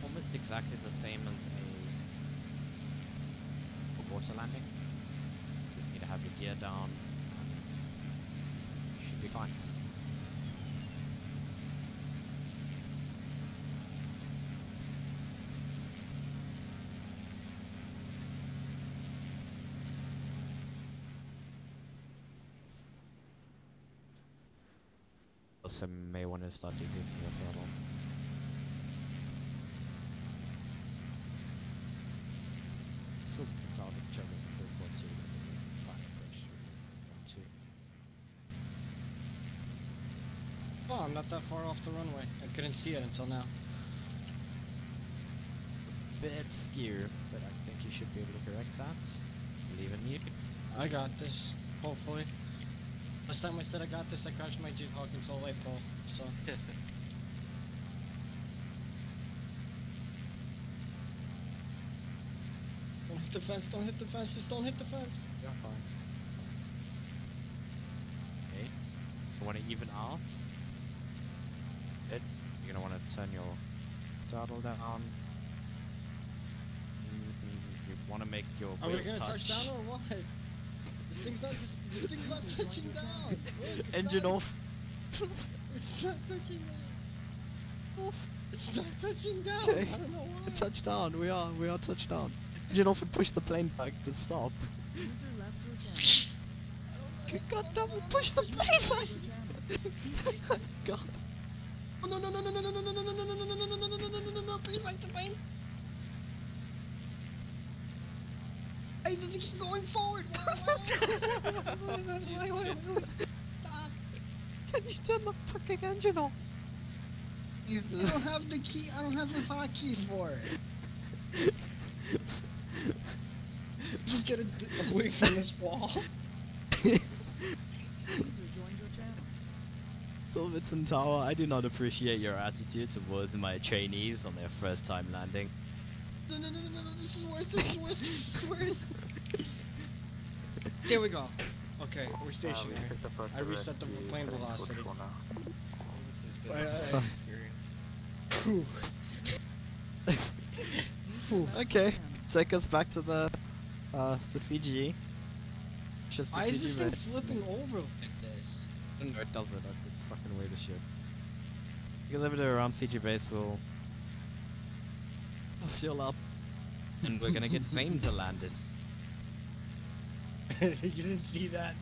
Almost exactly the same as a water landing. Just need to have your gear down. You should be fine. Also may want to start decreasing your throttle. Silverton Tower, this Charlie 6042, final approach. 1-2. Oh, I'm not that far off the runway. I couldn't see it until now. Bit skew, but I think you should be able to correct that. Believe in you. I got this, hopefully. Last time I said I got this, I crashed my Jig-Hawk into a light pole, so... Don't hit the fence, don't hit the fence, just don't hit the fence! You're fine. Okay. You want to even out? It. You're gonna want to turn your throttle down. You want to make your Are we wheels gonna touch down or what? This thing's not touching down! Look, it's Engine not- off. It's not touching down! Off! It's not touching down! Okay. I don't know why! Touchdown. We are touchdown. Engine off and push the plane back to stop. User left your channel. God damn it! Push the plane back. God. Oh, no, please make the plane! Hey, does it keep going forward? Wait. Stop! Can you turn the fucking engine off? I don't have the key, I don't have the hotkey for it. Just get away from this wall. User joined your channel. Silverton Tower, I do not appreciate your attitude towards my trainees on their first time landing. No, this is worse. There we go. Okay, we're stationary. I reset the plane velocity. This has been a bad experience. Okay, take us back to the to CG. Just the Why is this CG thing base. flipping over like this? No, it doesn't. It's fucking weird as shit. You can leave it around CG base. We'll fuel up, and we're gonna get Zane to land it. You didn't see that?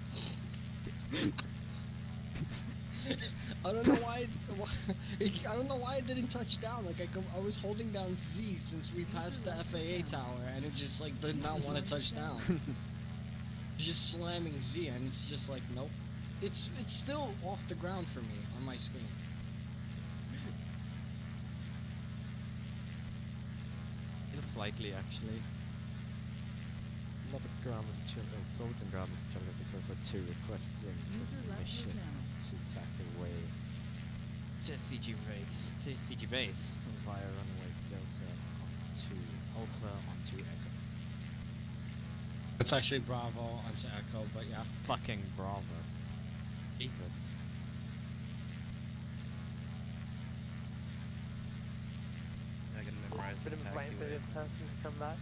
I don't know why. I don't know why it didn't touch down. Like I was holding down Z since we passed the FAA tower, and it just like did not want to touch down. Just slamming Z, and it's just like nope. It's still off the ground for me on my screen. It's slightly actually. Love it, Grammars Sultan Grammars Channel 602 requesting User left your permission channel. to taxi away to CG base via runway Delta onto Alpha onto Echo. It's actually Bravo onto Echo, but yeah. Fucking Bravo. Jesus. I can memorize the Bit of a waiting for this person to come back.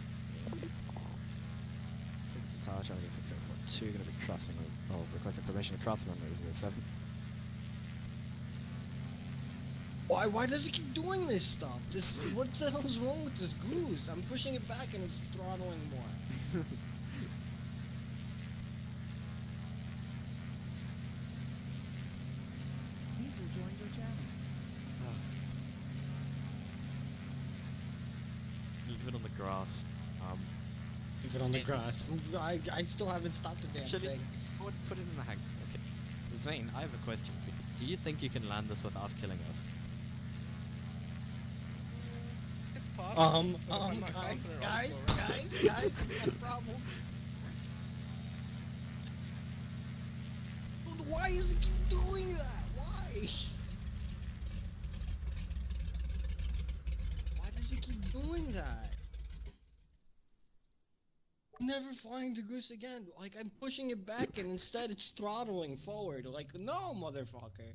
Ticket to Tower, Charlie 642, gonna be crossing, requesting permission to cross runway 07. Why does it keep doing this stuff? What the hell is wrong with this goose? I'm pushing it back and it's throttling more. User joined your channel. Leave it on the grass. Leave it on the grass. I still haven't stopped the damn Actually, thing. put it in the hang. Okay. Zane, I have a question for you. Do you think you can land this without killing us? It's possible. Guys, we got a problem. Why does it keep doing that? Why? Why does it keep doing that? Never flying the goose again. Like, I'm pushing it back and instead it's throttling forward. Like, no, motherfucker.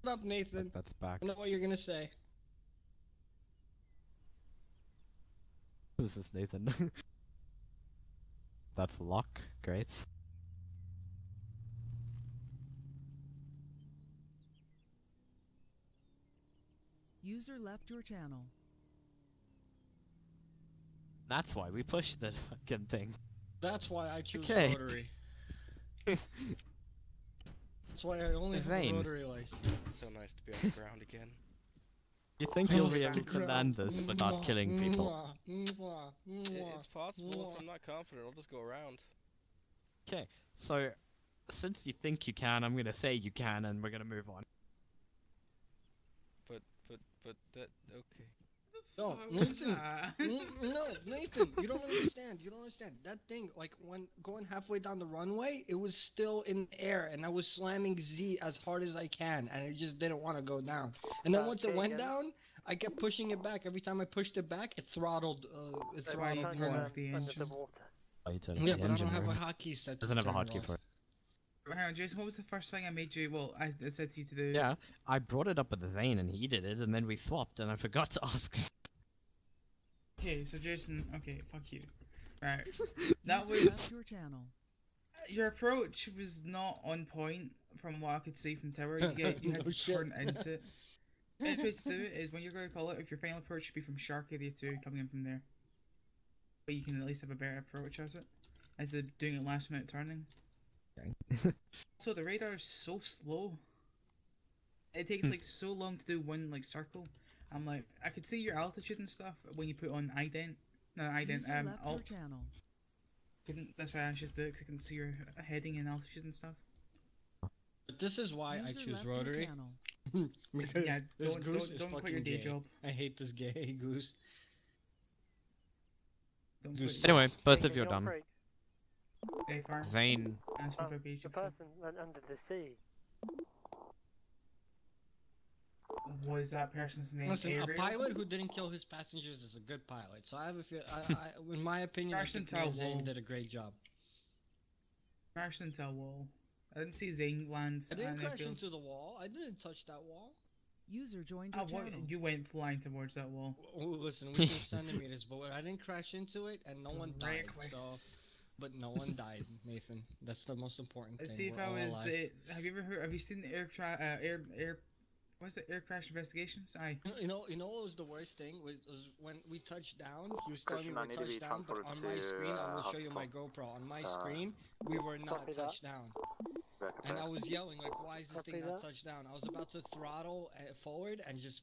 What up, Nathan? That's back. I know what you're gonna say. This is Nathan. That's luck. Great. User left your channel. That's why we pushed the fucking thing. That's why I choose Okay. rotary. That's why I only have a Zane. rotary license. It's so nice to be on the ground again. You think you'll be able to land this without killing people? It's possible. If I'm not confident, I'll just go around. Okay, so since you think you can, I'm gonna say you can, and we're gonna move on. But that okay. No, Nathan. No, Nathan, you don't understand. You don't understand. That thing, like, when going halfway down the runway, it was still in the air, and I was slamming Z as hard as I can, and it just didn't want to go down. And then once it went down, I kept pushing it back. Every time I pushed it back, it throttled. It throttled more. Under the water. Oh, you turned Yeah, the but I engine don't have a room. hotkey set. to Doesn't have a turn it hotkey off. for it. Hang on, Jason, what was the first thing I made you? Well, I said to you to do. Yeah, I brought it up with Zane, and he did it, and then we swapped, and I forgot to ask. Okay, so Jason, okay, fuck you. Right. That User was left your channel. your approach was not on point from what I could see from tower. You had No to shit. turn into it. The best way to do it is when you're going to call it, if your final approach should be from Shark Area 2 coming in from there. But you can at least have a better approach as it. As the doing it last minute turning. So the radar is so slow. It takes like so long to do one like circle. I'm like, I could see your altitude and stuff when you put on ident. No, ident, User left your alt. channel. That's why I should do it, 'cause I can see your heading and altitude and stuff. But this is why I User choose left your rotary. channel. Because Yeah, this don't- goose don't- is don't quit fucking your day gay. job. I hate this gay goose. Don't Goose. put Anyway, both Nathan, of you are you're done. free. far. Zane, Ask me for a The page. person went under the sea. Was that person's name Listen, a Ariel? pilot who didn't kill his passengers is a good pilot. So I have a feel. In my opinion, I Crashed think into a Zane wall. did a great job. Crashed into a wall. I didn't see Zane land. I didn't on crash airfield. into the wall. I didn't touch that wall. User joined your channel. You went flying towards that wall. Oh, listen, we moved centimeters, but I didn't crash into it, and no one died. So, Reckless. but no one died, Nathan. That's the most important thing. Let's see if We're I all was. alive. Have you ever heard? Have you seen the what's the air crash investigations? You know what was the worst thing was when we touched down. He was telling me Christian, I we need to be touched down, but transported on my to, screen, I will show you my hospital. GoPro. On my So, screen, we were not Copy that. touched down. Back And back. I was yelling like, "Why is this Copy thing not that. touched down?" I was about to throttle forward and just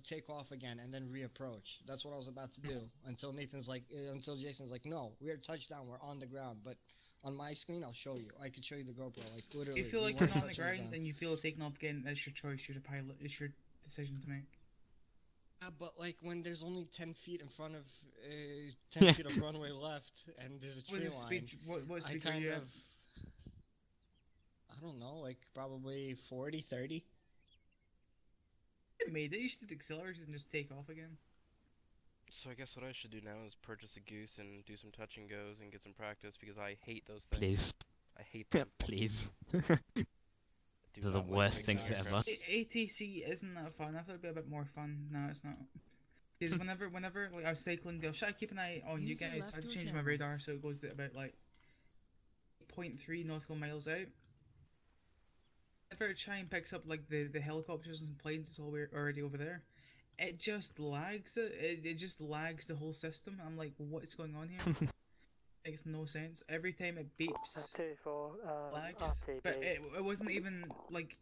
take off again, and then reapproach. That's what I was about to do until Nathan's like, until Jason's like, "No, we are touched down. We're on the ground." But on my screen, I'll show you. I could show you the GoPro, like literally. You feel like we you're weren't not on the touching ground, then you feel taking off again. That's your choice. You're the pilot. It's your decision to make. Yeah, but like when there's only 10 feet in front of 10 feet of runway left, and there's a What tree is line. speed? What I speed are kind you of, at? I don't know, like probably 40, 30. It made it. You should accelerate and just take off again. So I guess what I should do now is purchase a goose and do some touch and goes and get some practice because I hate those things. Please. I hate them. Please. Do They're the not like worst big things tire ever. crashes. ATC isn't that fun. I thought it'd be a bit more fun. No, it's not. Because whenever like I was cycling, they'll try to keep an eye on you User guys. left I had to your change my channel. radar so it goes to about like 0.3 nautical miles out. Whenever it try and picks up like the helicopters and planes, it's all already over there. It just lags it. It just lags the whole system. I'm like, what's going on here? Makes no sense. Every time it beeps, 2 for lags. RTB. But it wasn't even like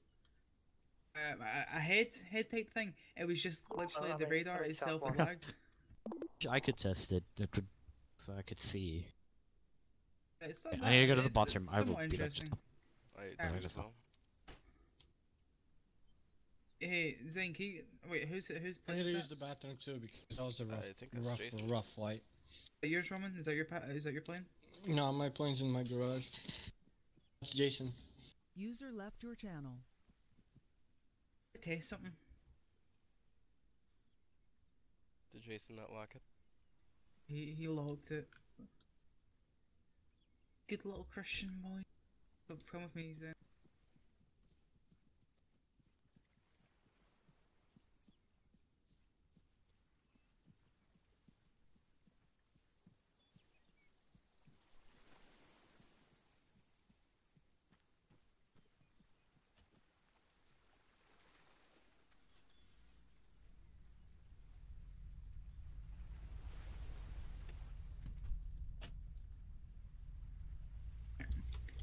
a head type thing. It was just literally I the mean, radar it's itself that that one. lagged. I could test it. It could, so I could see. It's not I need to go to the it's bottom. I will somewhat be interesting. I Yeah. just know. Hey, Zane, can you, wait, who's I playing need to use this? the bathroom too because that was a I think that's Jason's. rough flight. Is that yours, Roman? Is that your plane? No, my plane's in my garage. That's Jason. User left your channel. Test something. Did Jason not lock it? He logged it. Good little Christian boy. Come with me, Zane.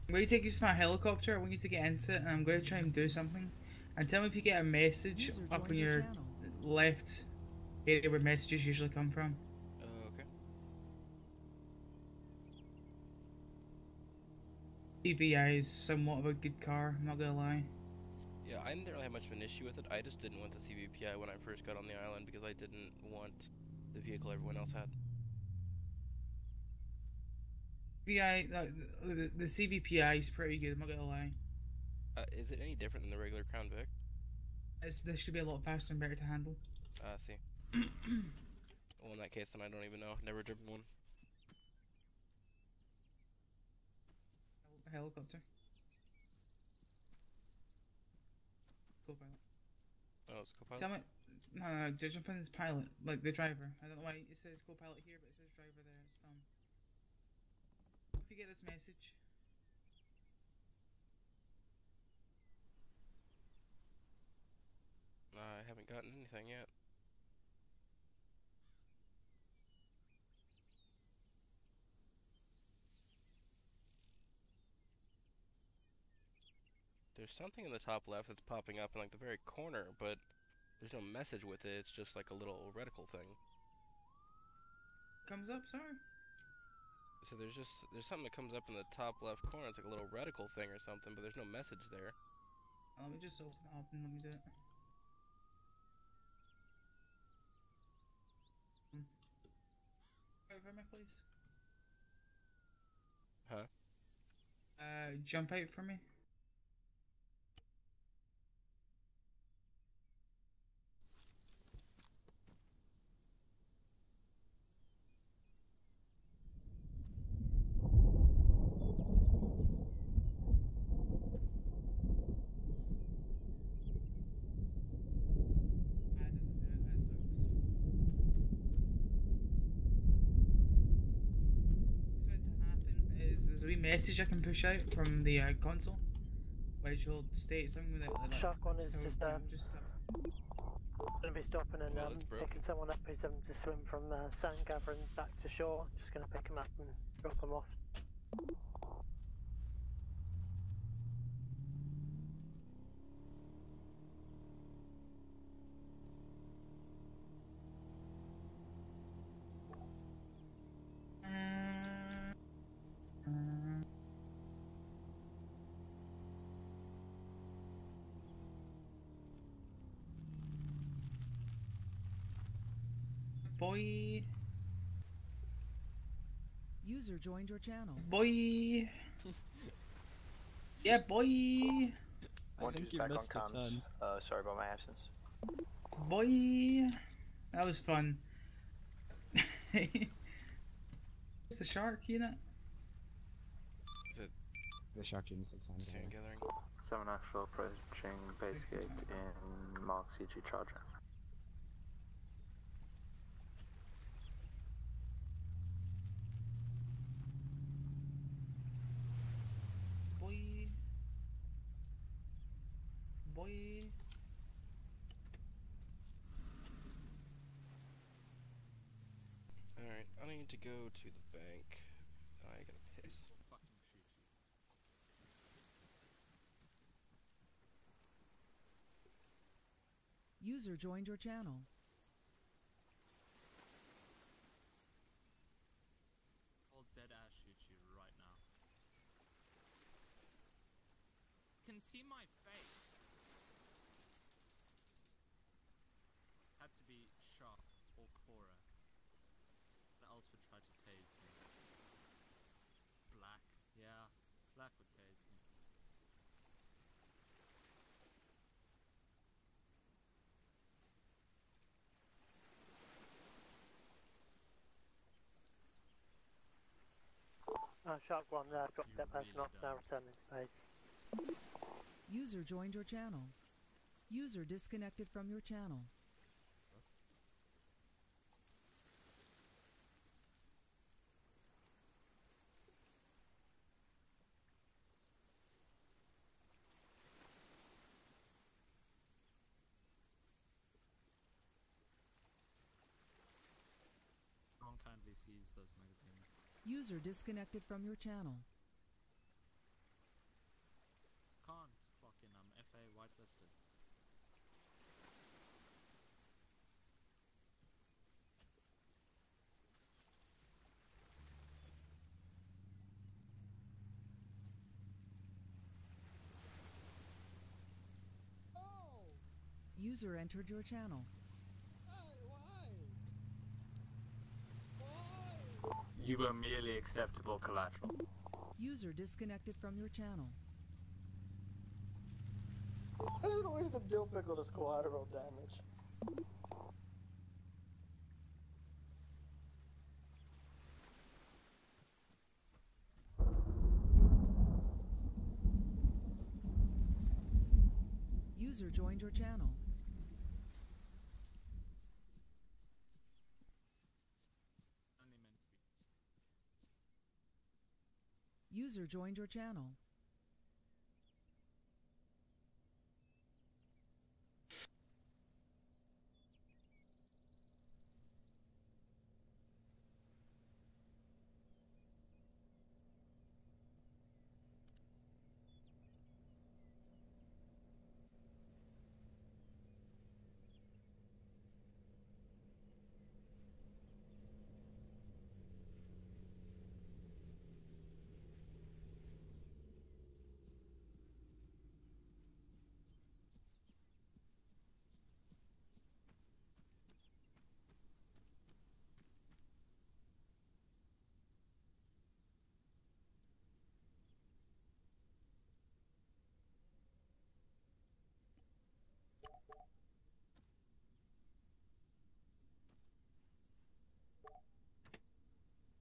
I'm going to take you to my helicopter. I want you to get into it, and I'm going to try and do something. And tell me if you get a message User up joined in your your channel. left area where messages usually come from. Okay. CVI is somewhat of a good car, I'm not gonna lie. Yeah, I didn't really have much of an issue with it. I just didn't want the CVPI when I first got on the island because I didn't want the vehicle everyone else had. The CVPI is pretty good, I'm not gonna lie. Is it any different than the regular Crown Vic? This should be a lot faster and better to handle. See. Well, in that case, then I don't even know. Never driven one. Helicopter. Co-pilot. Oh, it's co-pilot? Tell me, no, just jump in as pilot, like the driver. I don't know why it says co-pilot here, but it says driver there. It's dumb. If you get this message. I haven't gotten anything yet. There's something in the top left that's popping up in like the very corner, but there's no message with it. It's just like a little reticle thing. Comes up, sorry. So there's something that comes up in the top left corner. It's like a little reticle thing or something, but there's no message there. Let me just open it up and let me do it. Over me, please. Huh? Jump out for me. There's a wee message I can push out from the console, which will state something like Shark one is so, just going to be stopping and Well, it's broken. picking someone up who's having to swim from sand gathering back to shore. Just going to pick him up and drop him off. boy. User joined your channel. Boy. Yeah, boy. I think you missed a turn. Sorry about my absence. Boy, that was fun. What's the shark unit? Is it The shark unit is on Sand Gathering? 7 actual approaching base gate in Mark CG Charger. Boy. Boy. Alright, I need to go to the bank. I gotta piss. User joined your channel. I'll dead ass shoot you right now. Can see my face. Had to be Shark or Cora. What else would try to tase me? Black. Yeah, Black would tase me. Shark 1 there, drop that person off, now returning to base. User joined your channel. User disconnected from your channel. Ron kindly sees those magazines. User disconnected from your channel. Can't clock in, I'm FA whitelisted. User entered your channel. You were merely acceptable collateral. User disconnected from your channel. There's always the dill pickle does collateral damage. User joined your channel. User joined your channel.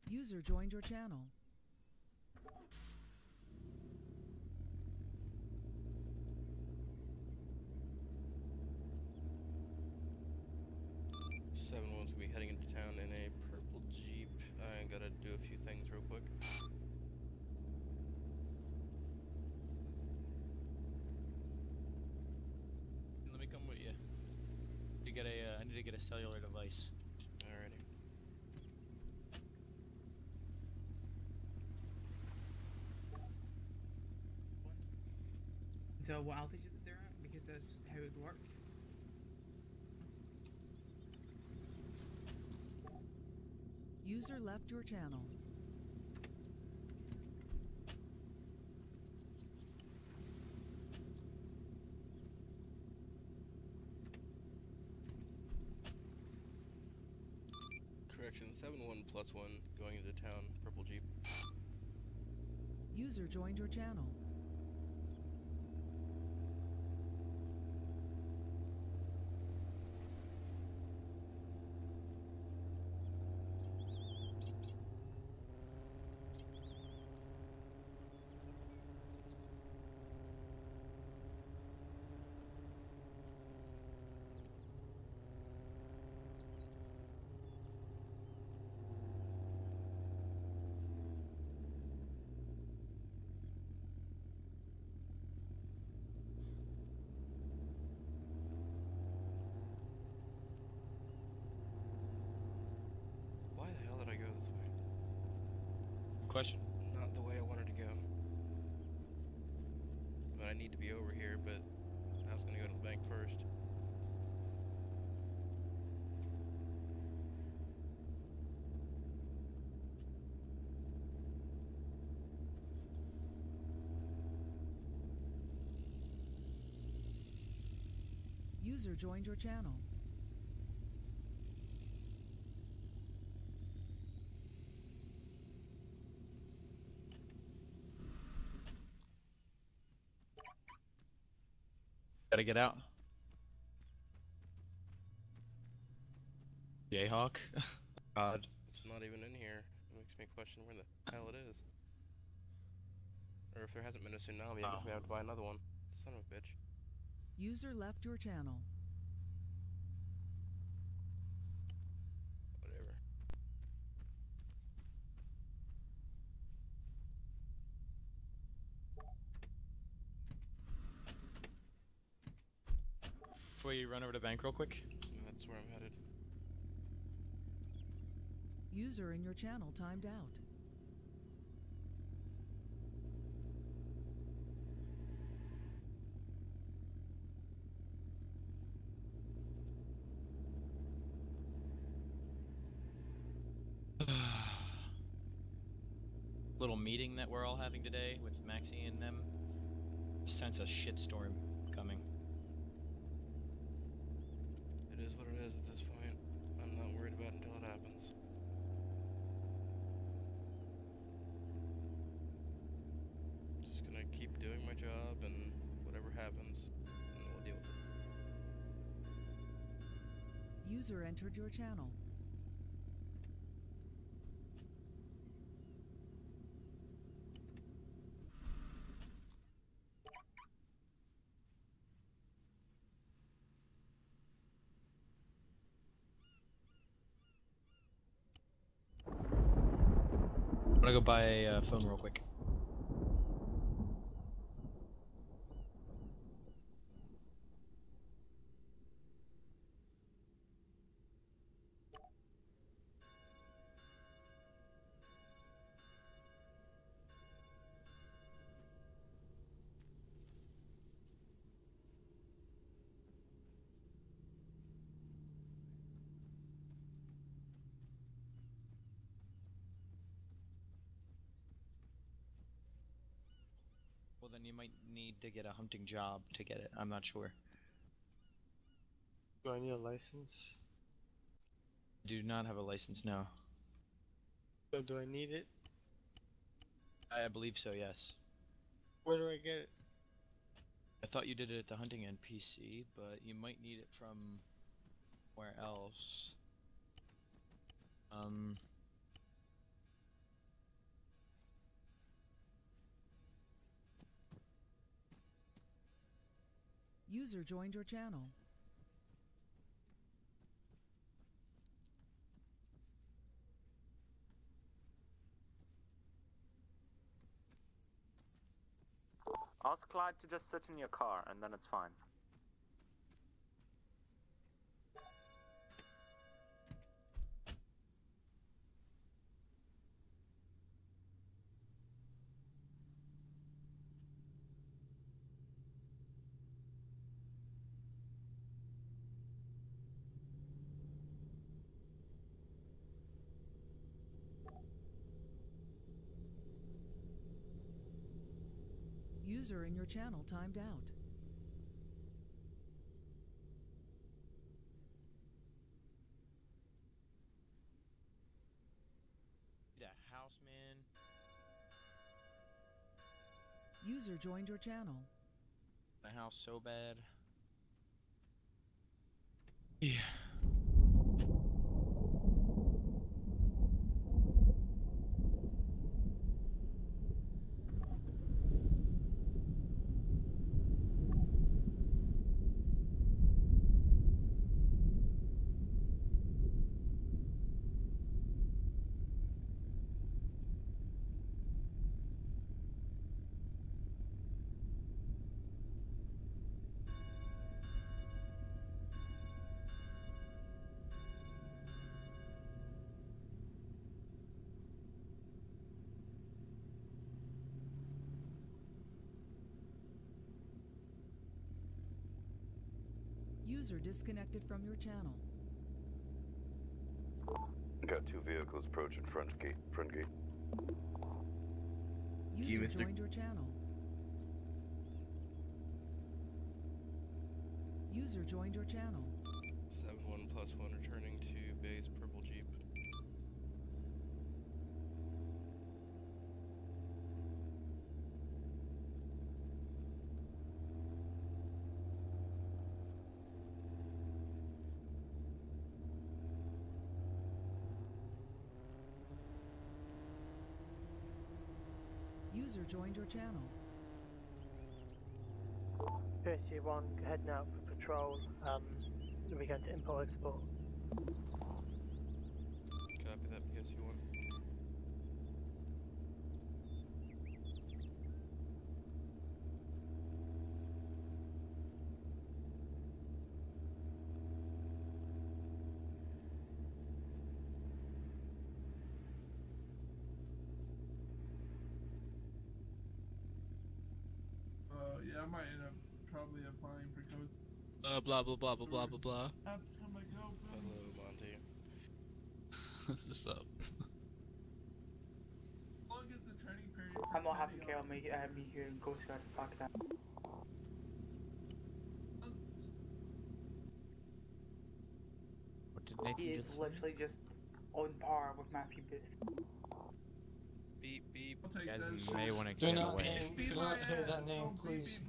User joined your channel. One's gonna be heading into town in a purple Jeep. I gotta do a few things real quick. Let me come with you. I need to get a cellular device. Alrighty. So what altitude they're at, because that's how it would work. User left your channel. Correction, 7-1 plus 1 going into town, purple Jeep. User joined your channel. question. Not the way I wanted to go. But I need to be over here, but I was gonna go to the bank first. User joined your channel. Gotta get out. Jayhawk? God. It's not even in here. It makes me question where the hell it is. Or if there hasn't been a tsunami, I guess we have to buy another one. Son of a bitch. User left your channel. Whatever. Before you run over to the bank real quick. That's where I'm headed. User in your channel timed out. Little meeting that we're all having today with Maxie and them. Sense a shitstorm coming. It is what it is at this point. I'm not worried about it until it happens. Just gonna keep doing my job, and whatever happens, and we'll deal with it. User entered your channel. I'm gonna go buy a phone real quick. Well, then you might need to get a hunting job to get it. I'm not sure. Do I need a license? I do not have a license now. So do I need it? I believe so, yes. Where do I get it? I thought you did it at the hunting NPC, but you might need it from where else. User joined your channel. Ask Clyde to just sit in your car and then it's fine. User in your channel timed out. Need a house, man. User joined your channel. The house so bad. Yeah. User disconnected from your channel. Got 2 vehicles approaching front gate. User joined your channel. User joined your channel. 71+1 returning to base purple Jeep. User joined your channel. PSU1 heading out for patrol. We're going to import export. Copy that, PSU1. Yeah, I might end up probably applying for code. Blah blah blah blah blah blah blah. App's gonna go. Hello, Monty. What's this up? How long is the training period? I'm not having care on me here in Coast Guard. Fuck that. What did Nathan He is just say? literally just on par with Matthew Booth. Beep beep. You guys may want to Do get not away. do not say that name, please.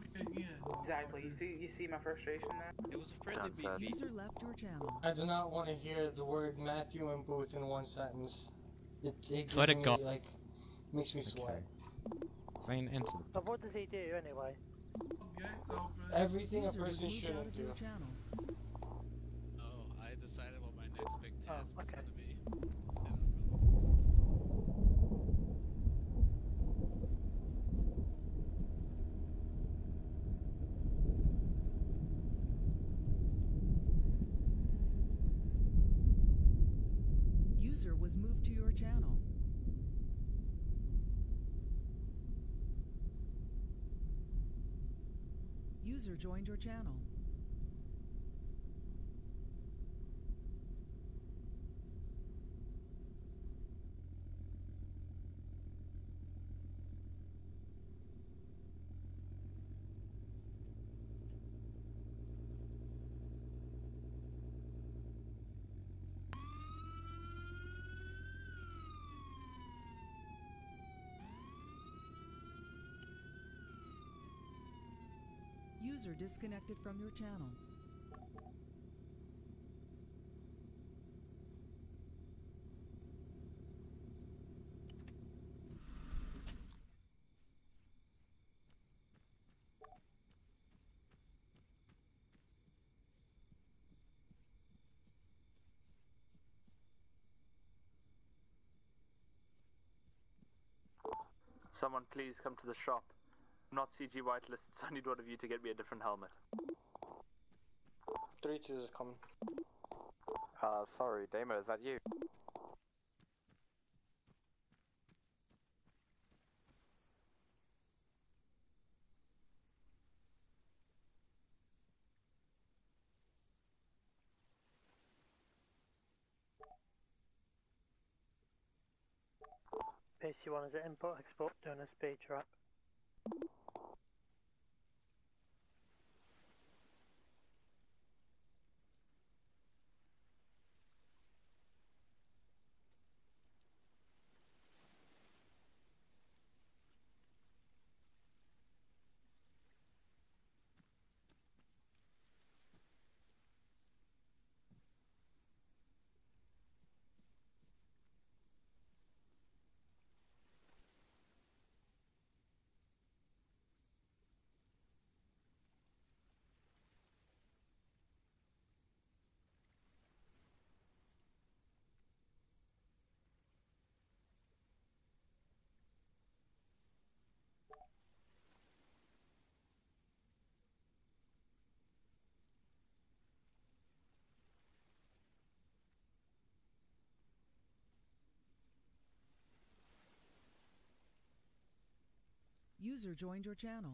Exactly. You see my frustration there? It was a friendly beep beep. User left your channel. I do not want to hear the word Matthew and Booth in one sentence. It gives Swear to me, God. like, makes me sweat. Saying enter. But what does he do anyway? Everything a User was person moved out shouldn't of do. your channel. Oh, I decided what my next big task is okay. gonna be. User was moved to your channel. User joined your channel. User disconnected from your channel. Someone please come to the shop. I'm not CG whitelisted, so I need one of you to get me a different helmet. 3-2 is coming. Sorry, Damo, is that you? PSU1 is it import export doing a speed trap. User joined your channel.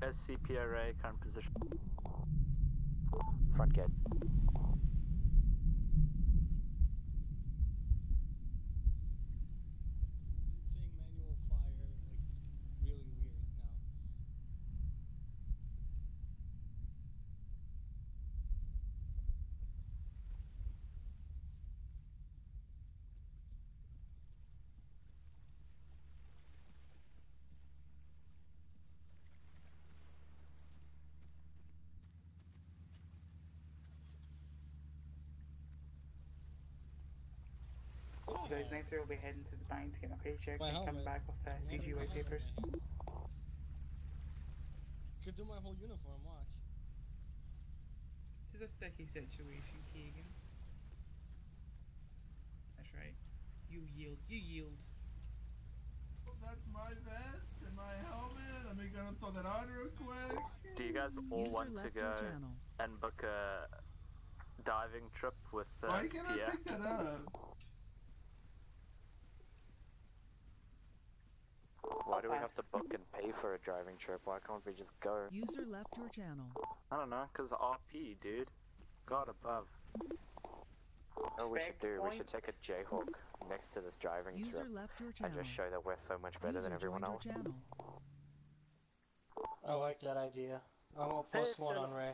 SCP array, current position. Front gate. Saying manual fire, like, really weird now. Those Nathan will be heading to the bank to get my paycheck My and come helmet. back with the CGY papers. Could do my whole uniform, watch. This is a sticky situation, Keegan. That's right. You yield. You yield. That's my vest and my helmet. I'm gonna throw that on real quick. Do you guys all User want to left go your channel. and book a diving trip with Why can't I Pierre? pick that up? Why do we have to book and pay for a driving trip? Why can't we just go? User left your channel. I don't know, cause RP, dude. God above. Oh, we should do. We should take a Jayhawk next to this driving User trip left your and channel. just show that we're so much better than everyone else. Channel. I like that idea. I want +1 on Ray.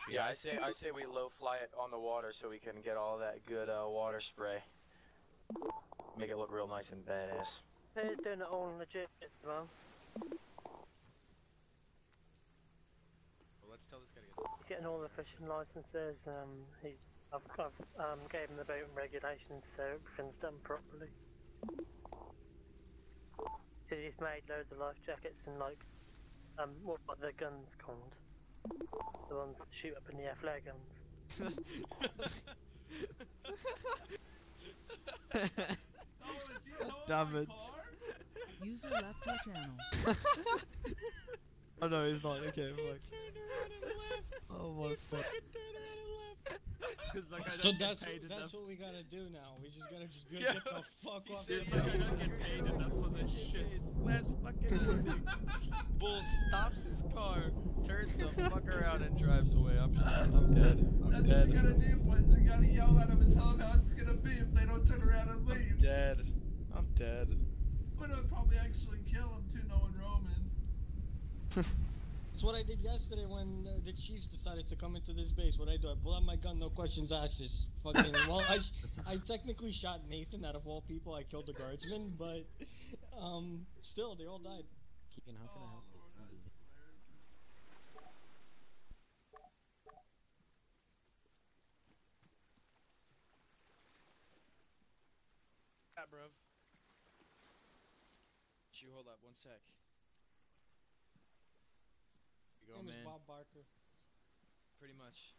Yeah, I say we low fly it on the water so we can get all that good water spray. Make it look real nice and badass. They're doing it all legit, man. Well, let's tell this guy to get. He's getting all the fishing licenses. I've gave him the boat and regulations so everything's done properly. So he's made loads of life jackets and like, what are the guns called? The ones that shoot up in the air, flare guns. Damn it. User left your channel. Oh no, he's not. Okay, fuck. Oh my fuck. Like, I so don't get paid that's enough. what we gotta do now. We just gotta just Yeah. get the fuck off It's this like I don't get paid enough for this shit. Last fucking Bull stops his car, turns the fuck around and drives away. I'm dead. I'm That's dead. what you gotta do, boys. You gotta yell at them and tell them how it's gonna be if they don't turn around and leave. Dead. I'm dead. But it would probably actually kill him too, knowing Roman. That's what I did yesterday when the Chiefs decided to come into this base. What I do? I pull out my gun, no questions asked. Just fucking. Well, I technically shot Nathan out of all people. I killed the guardsman, but still they all died. Keegan, how can I help you? Yeah, bro. You hold up 1 sec. You go, Name is man. Bob Barker. Pretty much.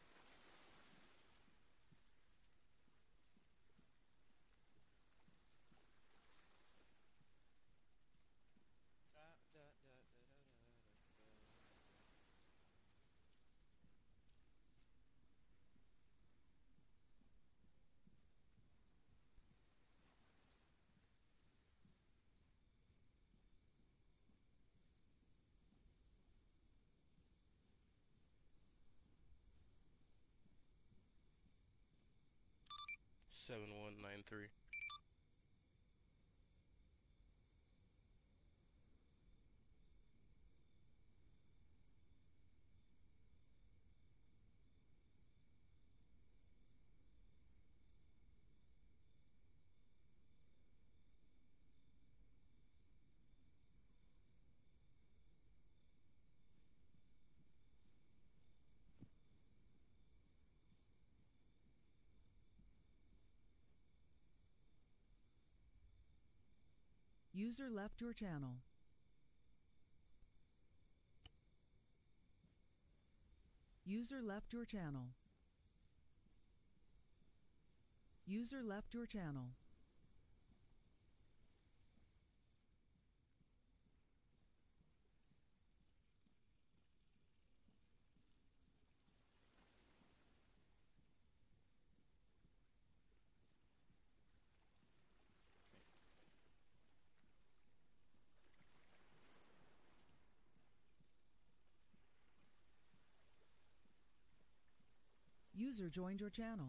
Seven 7193. User left your channel. User left your channel. User left your channel. User joined your channel.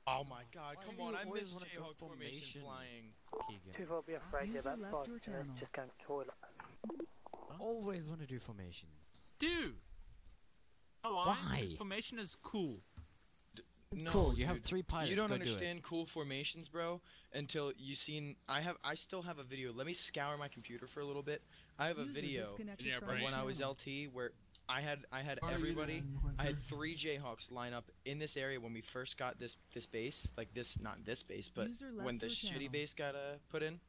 Oh my god, Why come do on, you I always missed wanna go Jayhawk formation formations, flying. Keegan? People be afraid of User that left spot your and channel. just going to the toilet. Always want to do formations. Dude! Oh, Why? because formation is cool. No, Cool, you have dude, 3 pilots, You don't go do it. understand cool formations, bro, until you seen. I still have a video. Let me scour my computer for a little bit. I have a User video disconnected Yeah, from brain. when your I was channel. LT where I had everybody. I had 3 Jayhawks line up in this area when we first got this base, like this, not this base, but User when left the your shitty channel. base got put in.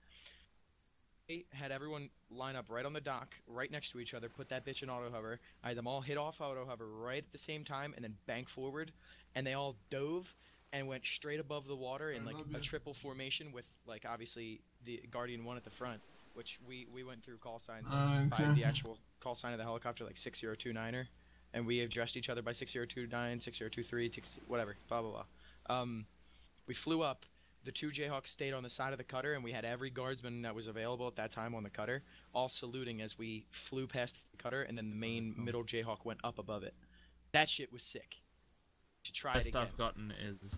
I had everyone line up right on the dock, right next to each other, put that bitch in auto hover. I had them all hit off auto hover right at the same time, and then bank forward, and they all dove and went straight above the water in like a triple formation with like obviously the Guardian 1 at the front, which we went through call signs by the actual call sign of the helicopter, like 6029er, and we addressed each other by 6029, 6023, whatever, blah blah blah. We flew up. The 2 Jayhawks stayed on the side of the cutter, and we had every guardsman that was available at that time on the cutter, all saluting as we flew past the cutter, and then the main middle Jayhawk went up above it. That shit was sick. You should try it Best again. I've gotten is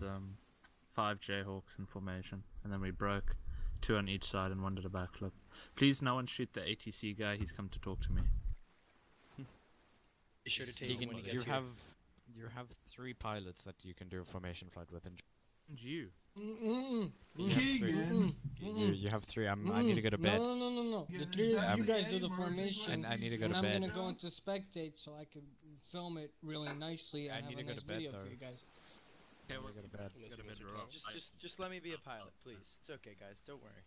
5 Jayhawks in formation, and then we broke 2 on each side and 1 did a backflip. Please, no one shoot the ATC guy. He's come to talk to me. Be sure to take Keegan, him when he you gets have 3 pilots that you can do a formation flight with. And you. You have 3. You have 3. I need to go to bed. No. The 3 of you guys do the formation. And I need to go to and bed. I'm gonna go into spectate so I can film it really nicely. I and need have to a go nice to bed, video though. for you guys. I need to go to bed. Just let me be a pilot, please. It's okay, guys. Don't worry.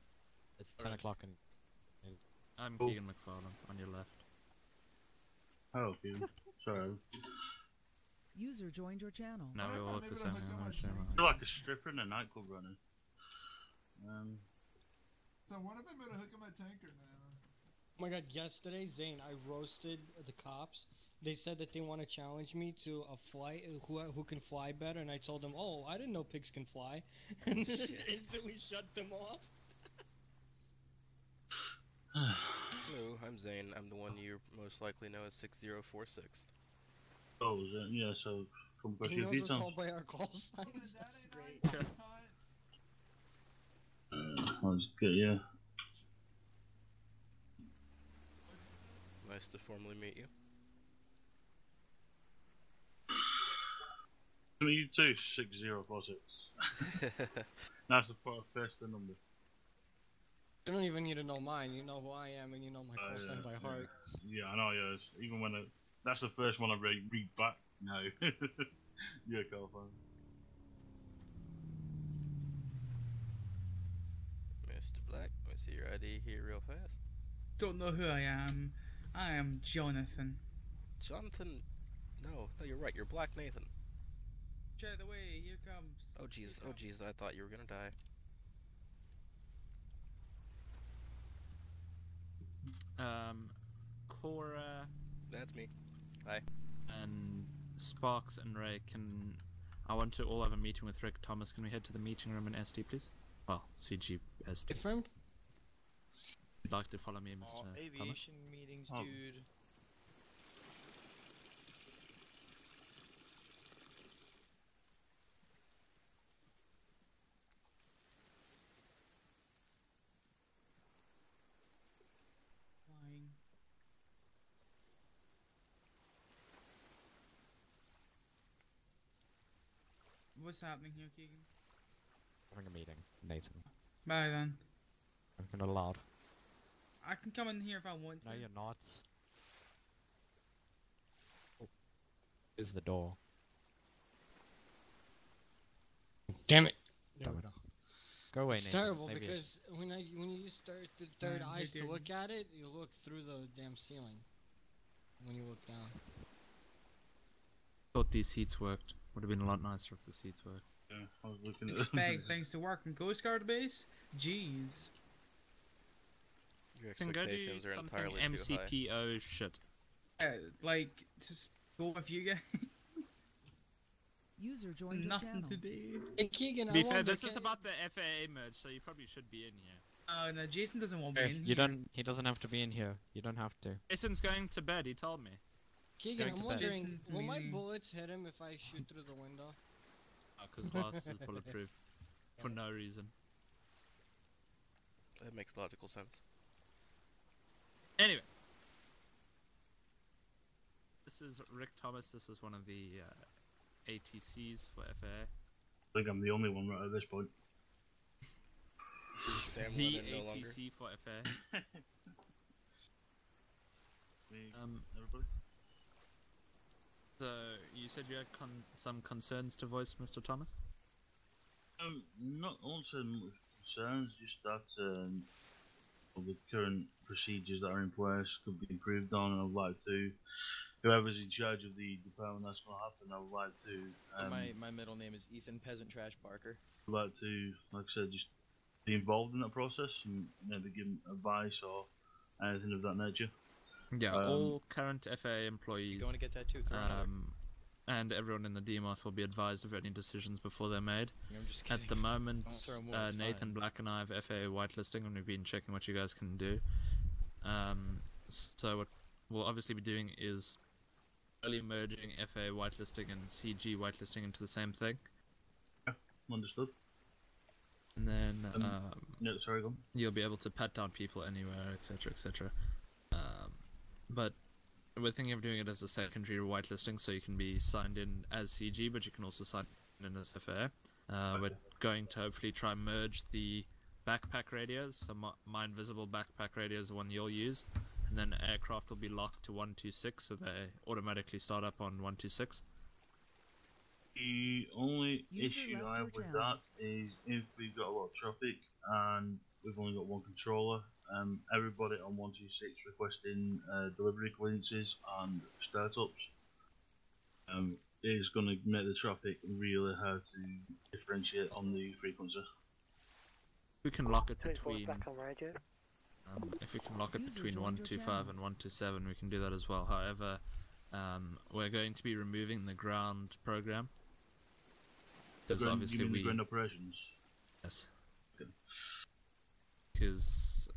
It's 10 o'clock and... I'm Keegan McFarlane, on your left. Oh, Keegan. Sorry. User joined your channel. No, we all look the same. You're like a stripper in a nightclub running. So what have I been to hook up my tanker, man? Oh my god, yesterday, Zane, I roasted the cops. They said that they want to challenge me to a flight, who can fly better, and I told them, oh, I didn't know pigs can fly. And instantly shut them off. Hello, I'm Zane. I'm the one you most likely know as 6046. Oh, is it? Yeah, so come back He your knows feet us on. all by our call signs. That's great. I'll just get you. Nice to formally meet you. You too, 6046. That's the first number. You don't even need to know mine. You know who I am, and you know my call sign by heart. Yeah, I know. Yeah, even when that's the first one I read back. No, yeah, call sign. Mr. Black, let me see your ID here real fast. Don't know who I am. I am Jonathan. Jonathan? No, you're right. You're Black Nathan. Try the way. Here comes. Oh jeez, I thought you were gonna die. Cora. That's me. Hi. And Sparks and Ray, I want to all have a meeting with Rick Thomas. Can we head to the meeting room in SD, please? Well, CG SD. Different? You'd like to follow me, Mr. All Thomas? aviation meetings, Oh. dude. Flying. What's happening here, Keegan? Having a meeting, Nathan. Bye then. I'm not allowed. I can come in here if I want to. No, you're not. Oh. Here's the door. Damn it! Damn There we it. go. Go away, It's Nathan. terrible Save because when you start the third Yeah, eyes they to do. look at it, you look through the damn ceiling. When you look down. Thought these seats worked. Would have been a lot nicer if the seats worked. Yeah, I was looking at Expect things to work in Coast Guard base? Jeez. Your Can go do expectations are something entirely too high. MCPO shit. Like, just go with you guys. User joined your Nothing channel. to do. Hey Keegan, To I be fair, wonder, this is about the FAA merge, so you probably should be in here. Oh no, Jason doesn't want me in You here. don't. He doesn't have to be in here. You don't have to. Jason's going to bed. He told me. Keegan, Going I'm to bed. wondering, Jason's will my meaning- bullets hit him if I shoot through the window? Because glass is bulletproof for no reason. That makes logical sense. Anyways, this is Rick Thomas. This is one of the ATCs for FAA. I think I'm the only one right at this point. Sam The Lennon no longer? ATC for FAA. Everybody? So you said you had some concerns to voice, Mr. Thomas? Not also much concerns, just that the current procedures that are in place could be improved on, and I'd like to, whoever's in charge of the department that's going to happen, I would like to... my middle name is Ethan Peasant Trash Barker. I'd like to, like I said, just be involved in that process and maybe give advice or anything of that nature. Yeah, all current FAA employees. You going to get that too? And everyone in the DMOS will be advised of any decisions before they're made. I'm just At kidding. the moment, Don't throw 'em away, it's Nathan fine. Black and I have FAA whitelisting, and we've been checking what you guys can do. So what we'll obviously be doing is early merging FAA whitelisting and CG whitelisting into the same thing. Yeah, understood. And then yeah, sorry, go on. you'll be able to pat down people anywhere, etc., etc. But we're thinking of doing it as a secondary whitelisting, so you can be signed in as CG, but you can also sign in as FAA. We're going to hopefully try and merge the backpack radios, so my invisible backpack radio is the one you'll use, and then aircraft will be locked to 126, so they automatically start up on 126. The only User issue left I have your with channel. that is if we've got a lot of traffic and we've only got one controller, everybody on 126 requesting delivery clearances and startups is going to make the traffic really hard to differentiate on the frequency. We can lock it 24 between. back on radio. If we can lock it User between joined your 125 channel. and 127, we can do that as well. However, we're going to be removing the ground program. Because obviously you mean we... the ground operations? Yes. Okay. Because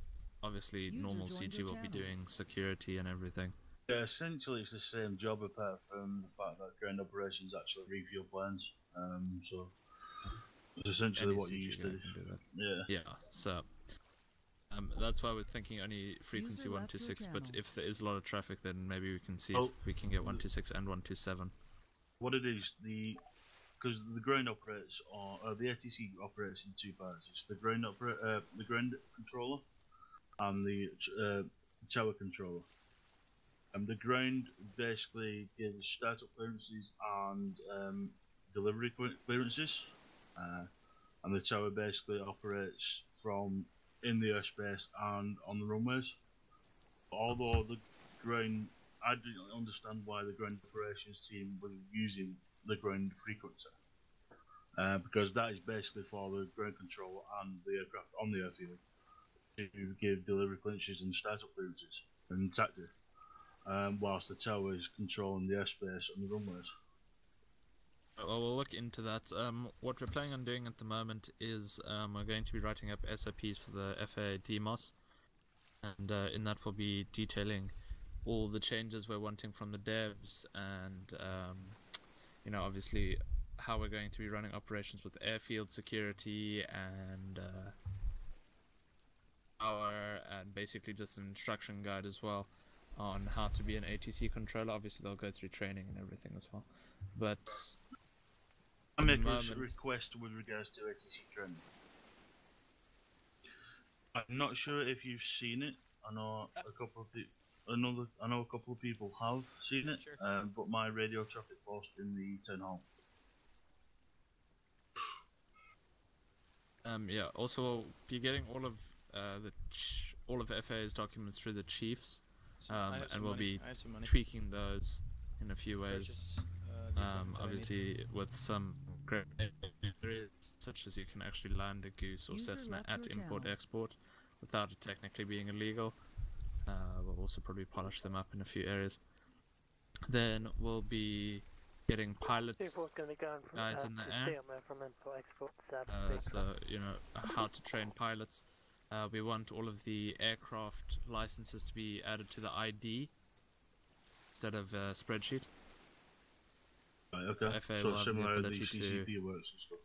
obviously User normal joined CG your will be channel. doing security and everything. Yeah, essentially it's the same job apart from the fact that ground operations actually refuel planes. So it's essentially Any what you CG used guy to do. can do that. Yeah. Yeah, so that's why we're thinking only frequency User left your 126, but channel. if there is a lot of traffic, then maybe we can see Oh. if we can get 126 and 127. What it is, because the ground operates on the ATC operates in two parts. It's the ground the ground controller and the tower controller. The ground basically gives startup clearances and delivery clearances, and the tower basically operates from in the airspace and on the runways. Although the ground, I don't understand why the ground operations team was using the ground frequency, because that is basically for the ground controller and the aircraft on the airfield to give delivery clearances and startup clearances and tactic, whilst the tower is controlling the airspace and the runways. Well, we'll look into that. What we're planning on doing at the moment is we're going to be writing up SOPs for the FAA DMOS, and in that we'll be detailing all the changes we're wanting from the devs, and you know, obviously how we're going to be running operations with airfield security and and basically just an instruction guide as well on how to be an ATC controller. Obviously they'll go through training and everything as well, but I make a moment- request with regards to ATC training. I'm not sure if you've seen it. I know a couple of people. I know a couple of people have seen it, but my radio traffic post in the town hall. Yeah. Also, we'll be getting all of all of FAA's documents through the chiefs, So I have and some we'll money. be I have some money. tweaking those in a few ways. Purchase, the equipment that I Obviously, with some great areas, such as you can actually land a Goose or User Cessna left at your channel. import-export without it technically being illegal. We'll also probably polish them up in a few areas. Then we'll be getting pilots C4's going to be going from guides in the air. from import export to So you know how to train pilots. We want all of the aircraft licenses to be added to the ID instead of a spreadsheet. Right, okay. FA So will have the similar to the ability to CCP works and stuff.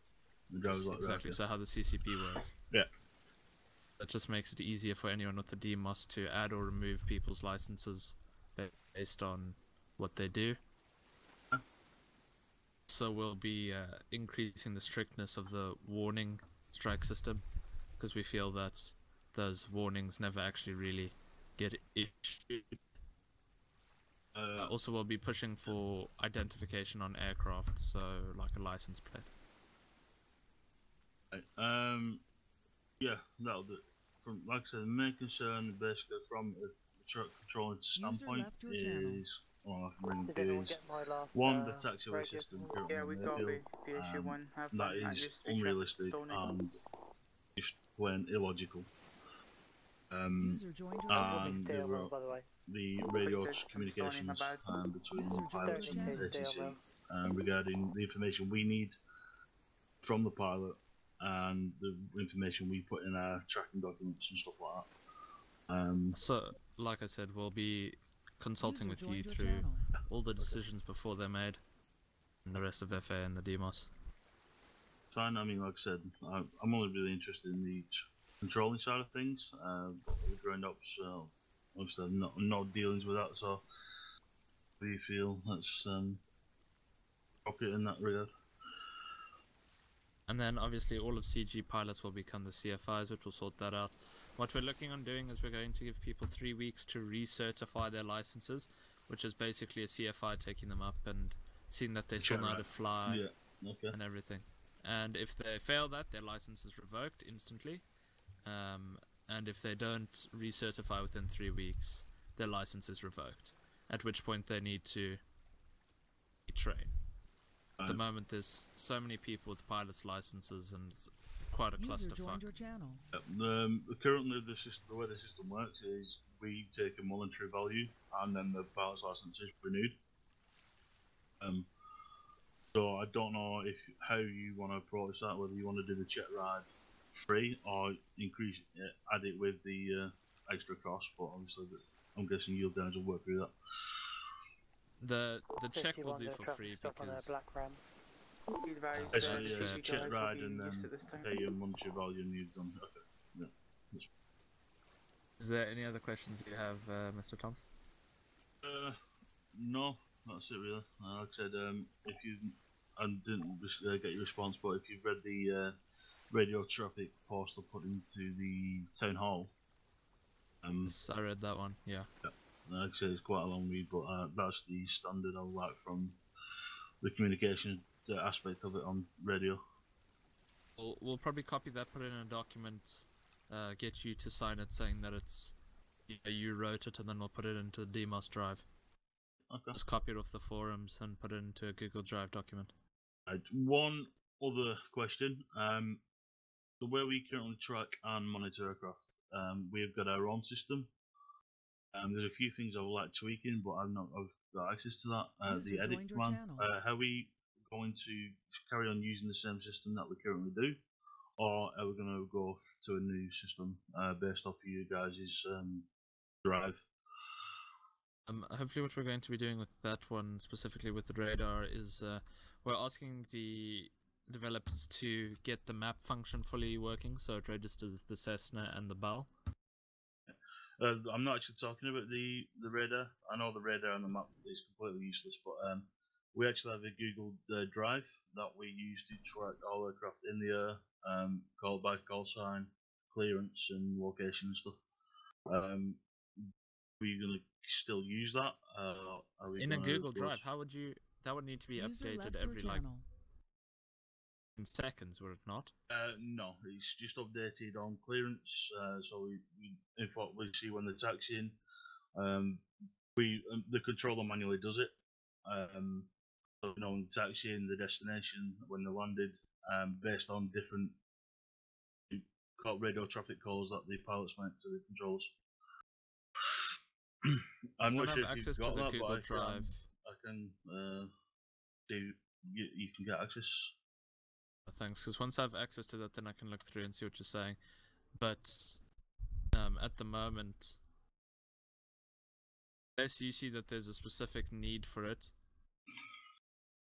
The drivers like exactly. that, So how the CCP works. Yeah. That just makes it easier for anyone with the DMOS to add or remove people's licenses based on what they do. So we'll be increasing the strictness of the warning strike system, because we feel that those warnings never actually really get issued. Also, we'll be pushing for identification on aircraft, so like a license plate. Right, yeah, that'll do. From, like I said, the main concern, basically, from a truck controlling standpoint is, well, I can bring is one, the taxiway system currently on the airfield, that is unrealistic and just plain illogical. And the radio communications between the pilots and the ATC regarding the information we need from the pilot and the information we put in our tracking documents and stuff like that. So, like I said, we'll be consulting with you through all the decisions before they're made, and the rest of FA and the DMOS. Fine, I mean, like I said, I'm only really interested in the controlling side of things. The ground ups, obviously, no dealings with that, so do you feel that's appropriate in that regard? And then obviously all of CG pilots will become the CFIs, which will sort that out. What we're looking on doing is we're going to give people 3 weeks to recertify their licenses, which is basically a CFI taking them up and seeing that they still know how to fly and everything. And if they fail that, their license is revoked instantly. And if they don't recertify within 3 weeks, their license is revoked. At which point they need to retrain. At the moment, there's so many people with pilots' licenses, and it's quite a clusterfuck. Currently, the way the system works is we take a monetary value, and then the pilot's license is renewed. So I don't know how you want to approach that. Whether you want to do the jet ride free or add it with the extra cost. But obviously, I'm guessing you'll guys will work through that. The check will do for free because basically check ride and then pay your monetary value and you've done. Okay. Yeah. Is there any other questions you have, Mr. Tom? No, that's it really. Like I said, if you didn't get your response, but if you've read the radio traffic post I put into the town hall. Yes, I read that one. Yeah. Like I said, it's quite a long read, but that's the standard I like from the communication aspect of it on radio. We'll probably copy that, put it in a document, get you to sign it saying that it's you wrote it, and then we'll put it into the DMOS drive. Okay. Just copy it off the forums and put it into a Google Drive document. Right. One other question. The way we currently track and monitor aircraft, we've got our own system. There's a few things I would like tweaking, but I've got access to that. The edit plan. How are we going to carry on using the same system that we currently do, or are we going to go to a new system based off of you guys' drive? Hopefully what we're going to be doing with that one, specifically with the radar, is we're asking the developers to get the map function fully working, so it registers the Cessna and the Bell. I'm not actually talking about the radar. I know the radar on the map is completely useless, but we actually have a Google Drive that we use to track all aircraft in the air, call by call sign, clearance, and location and stuff. We're gonna still use that. In a Google Drive, how would you? That would need to be updated every in seconds, would it not? No, it's just updated on clearance. So in fact, we see when they're taxiing. The controller manually does it. So when they're taxiing, the destination, when they landed, based on different radio traffic calls that the pilots make to the controllers. I'm not sure if you've got that, but I can see you can get access. Thanks, because once I have access to that, then I can look through and see what you're saying. But at the moment, unless you see that there's a specific need for it.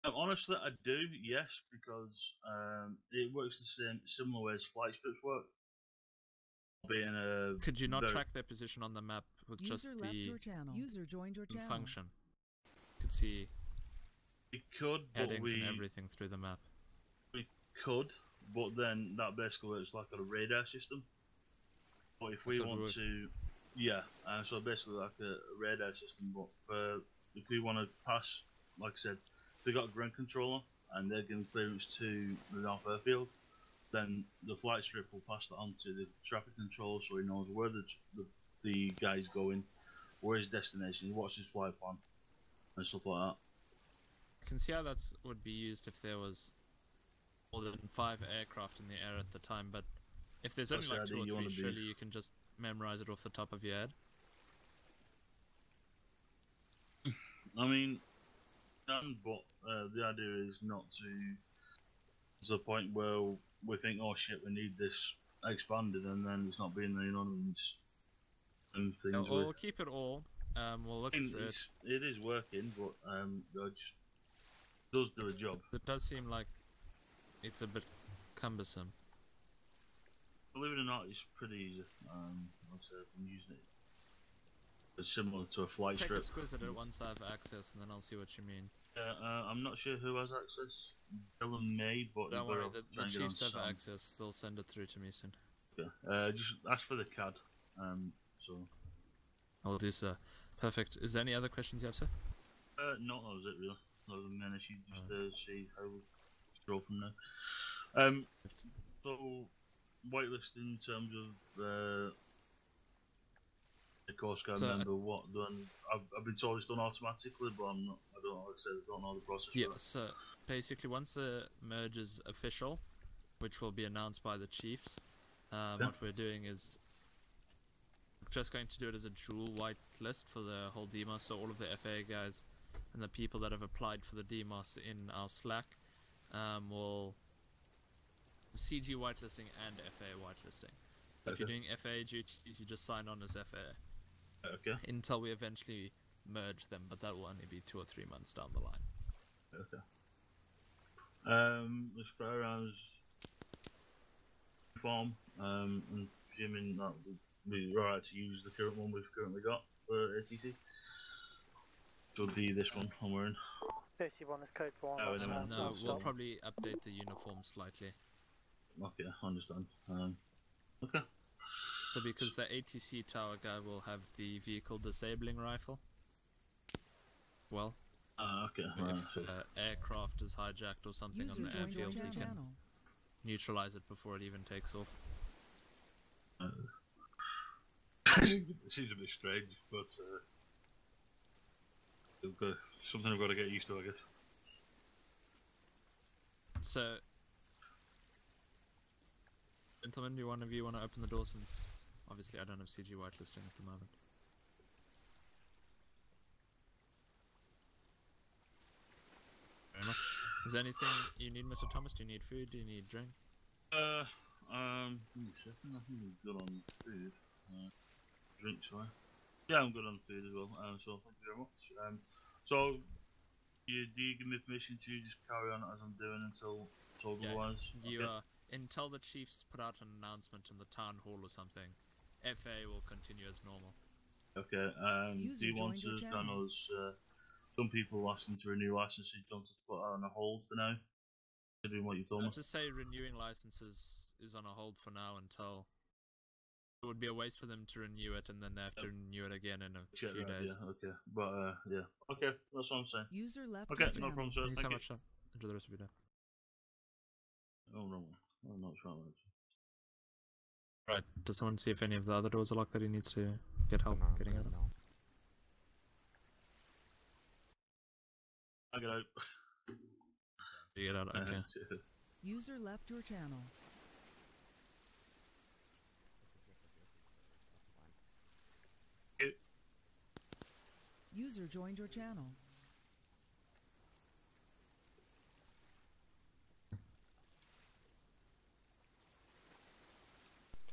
Honestly, I do, yes, because it works the similar way as flight scripts work. Being a Could you not track their position on the map with User just left the your channel. User joined your channel. function? You could see we could, but headings and everything through the map. We could, but then that basically works like on a radar system. But if we want to, yeah, so basically like a radar system. But if we want to pass, like I said, if we got a ground controller and they're giving clearance to the North Airfield, then the flight strip will pass that on to the traffic controller, so he knows where the guy's going, where his destination, he watches his flight plan and stuff like that. I can see how that would be used if there was more than 5 aircraft in the air at the time, but if there's only like 2 or 3, surely you can just memorize it off the top of your head. I mean, but the idea is not to the point where we think, oh shit, we need this expanded, and then it's not being and things. Yeah, we'll keep it all. We'll look through it. It is working, but it just does do a job. It does seem like it's a bit cumbersome. Believe it or not, it's pretty easy. Like I said, I'm using it. It's similar to a flight strip. Take a squiz at it once I have access, and then I'll see what you mean. I'm not sure who has access. Dylan may, but don't worry, the chiefs have access. They'll send it through to me soon. Okay. Just ask for the CAD. So. I'll do so. Perfect. Is there any other questions you have, sir? No, that was it really. That was the main issue. Just see how we go from there. So whitelisting in terms of the Coast Guard member, what done? I've been told it's done automatically, but I'm not. I don't know. Like I said, I don't know the process. Yeah. So basically, once the merge is official, which will be announced by the chiefs, what we're doing is just going to do it as a dual whitelist for the whole DMOS. So all of the FA guys and the people that have applied for the DMOS in our Slack will CG whitelisting and FA whitelisting. If you're doing FA duties, you just sign on as FA. Okay. Until we eventually merge them, but that will only be 2 or 3 months down the line. Okay. As far as form, I'm presuming that we're alright to use the current one we've currently got for ATC. So it'll be this one I'm wearing. 31 is code for one. No, we'll probably update the uniform slightly. Okay, I understand. Okay. So because the ATC tower guy will have the vehicle disabling rifle. Well. Okay. If aircraft is hijacked or something on the airfield, he can neutralize it before it even takes off. It seems a bit strange, but something I've got to get used to, I guess. So, gentlemen, do one of you want to open the door, since obviously I don't have CG whitelisting at the moment. Very much. Is there anything you need, Mr. Thomas? Do you need food? Do you need drink? I think I'm good on food. Drink, sorry. Yeah, I'm good on food as well. So thank you very much. So, do you give me permission to just carry on as I'm doing until told otherwise? You until the chiefs put out an announcement in the town hall or something, FA will continue as normal. Okay. Do you want to? I know there's some people asking to renew licenses. Do you want to put that on a hold for now? Doing what you told me. Just say renewing licenses is on a hold for now until. It would be a waste for them to renew it, and then they have to renew it again in a few days. Yeah, okay. But, yeah. Okay, that's what I'm saying. User left. Okay, no problem, sir. Thank you so much, sir. Enjoy the rest of your day. Oh, no. I'm not sure. Right. Does someone see if any of the other doors are locked that he needs to get help getting out of? I get out. You get out, okay. User left your channel. User joined your channel.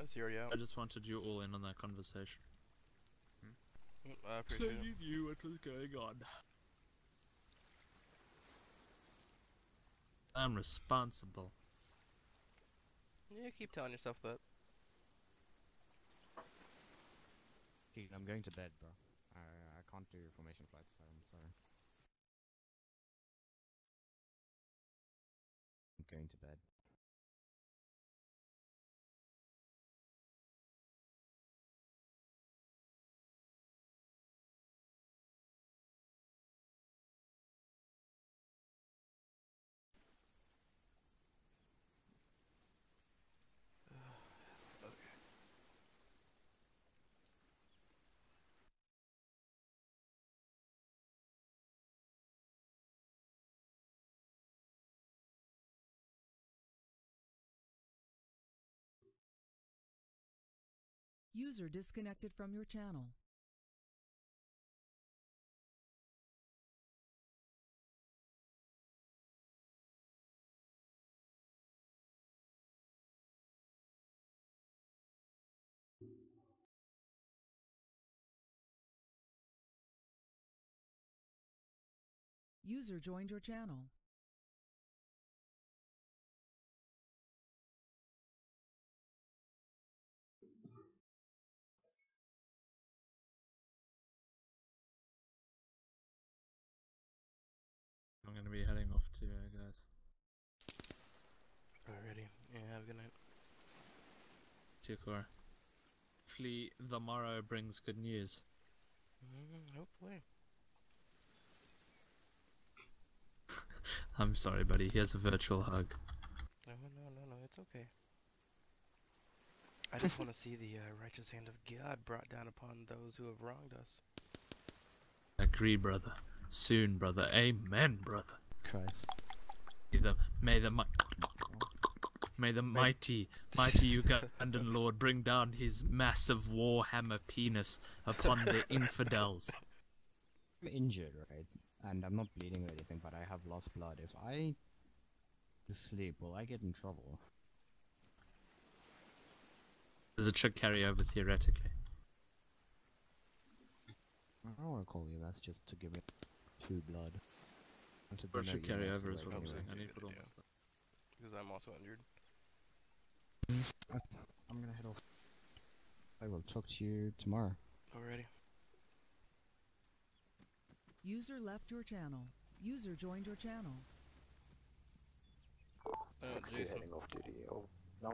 Is he already out? I just wanted you all in on that conversation. I appreciate it. you knew what was going on. I'm responsible. Yeah, keep telling yourself that. Keegan, I'm going to bed, bro. I can't do formation flights, so I'm sorry. I'm going to bed. User disconnected from your channel. User joined your channel. I'm gonna be heading off to guys. Alrighty. Yeah, have a good night. To your core. Hopefully the morrow brings good news. Hopefully. I'm sorry, buddy. Here's a virtual hug. No, it's okay. I just want to see the righteous hand of God brought down upon those who have wronged us. Agree, brother. Soon, brother. Amen, brother. Christ. May the mighty Ugandan Lord bring down his massive warhammer penis upon the infidels. I'm injured, right? And I'm not bleeding or anything, but I have lost blood. If I sleep, will I get in trouble? Does it should carry over theoretically? I don't want to call you, that's just to give me 2 blood. Or it should carry over as what I'm saying. I need to put on my stuff. Because I'm also injured. I'm gonna head off. I will talk to you tomorrow. Alrighty. User left your channel. User joined your channel. 6-2 heading off duty. Oh, no.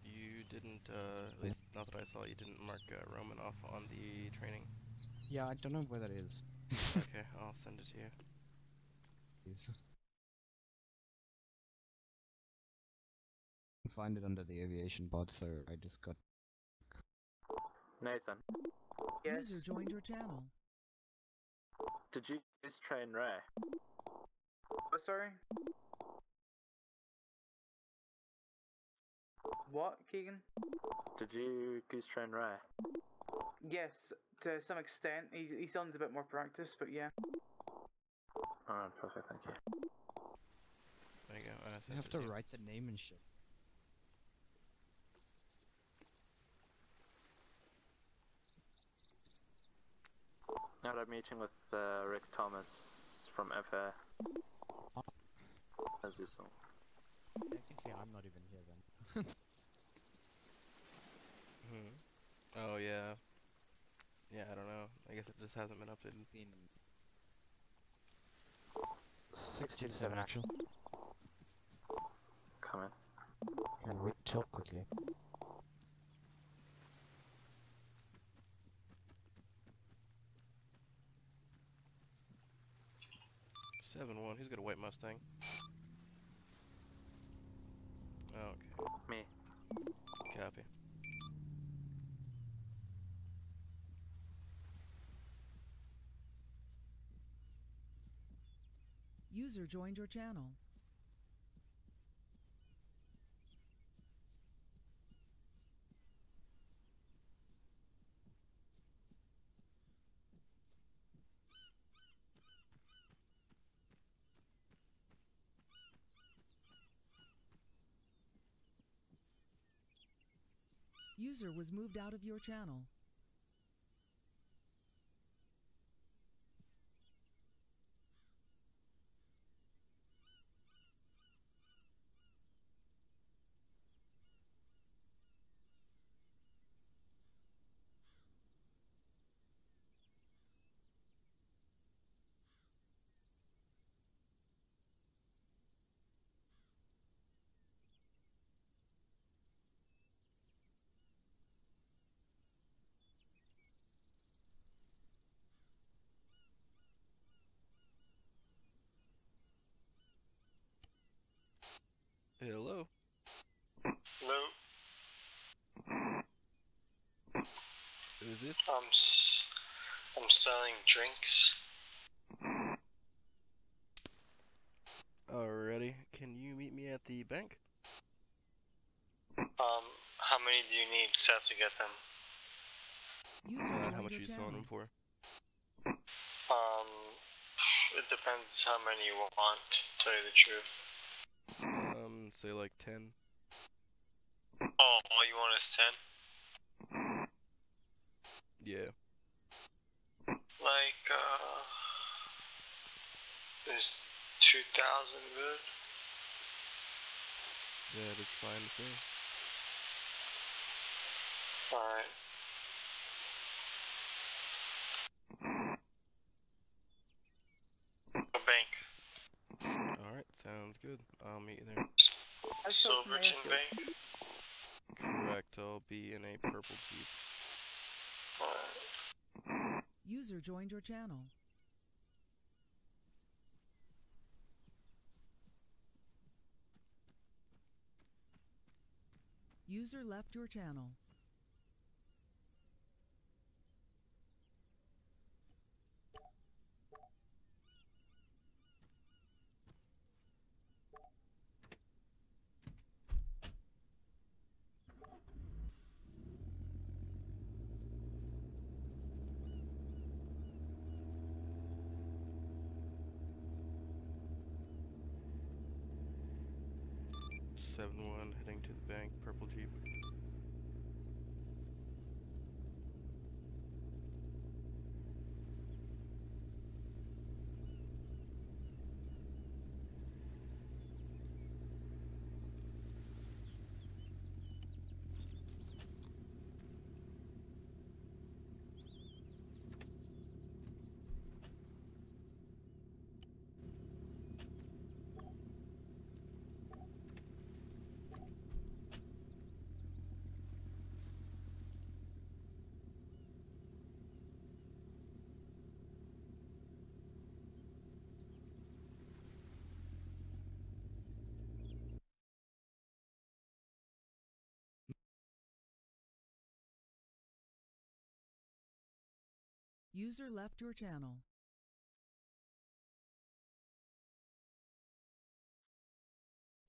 You didn't, at least not that I saw, you didn't mark Roman off on the training. Yeah, I don't know where that is. Okay, I'll send it to you. Please. Find it under the aviation bot, so I just got... Nathan. User joined your channel. Did you Goose Train Ray? What, sorry? What, Keegan? Did you Goose Train Ray? Yes, to some extent. He still needs a bit more practice, but yeah. Alright, perfect, thank you. There you go. You have to write the name and shit. Now I'm meeting with Rick Thomas from FA. As you saw. Technically, I'm not even here then. Oh yeah. Yeah, I don't know. I guess it just hasn't been updated. 627 actual. Come in. Can we talk quickly? Seven one. Who's got a white Mustang? Okay. Me. Copy. User joined your channel. User was moved out of your channel. Hello. Hello. Who's this? I'm selling drinks. Alrighty. Can you meet me at the bank? How many do you need to get them? How much are you selling them for? It depends how many you want, to tell you the truth. Say like 10. Oh, all you want is 10? Yeah. Like, is 2,000 good? That is fine with me. Alright. A bank. Alright, sounds good. I'll meet you there. Silverton Bank? Correct, I'll be in a purple Jeep. User joined your channel. User left your channel. One heading to the bank, purple Jeep. User left your channel.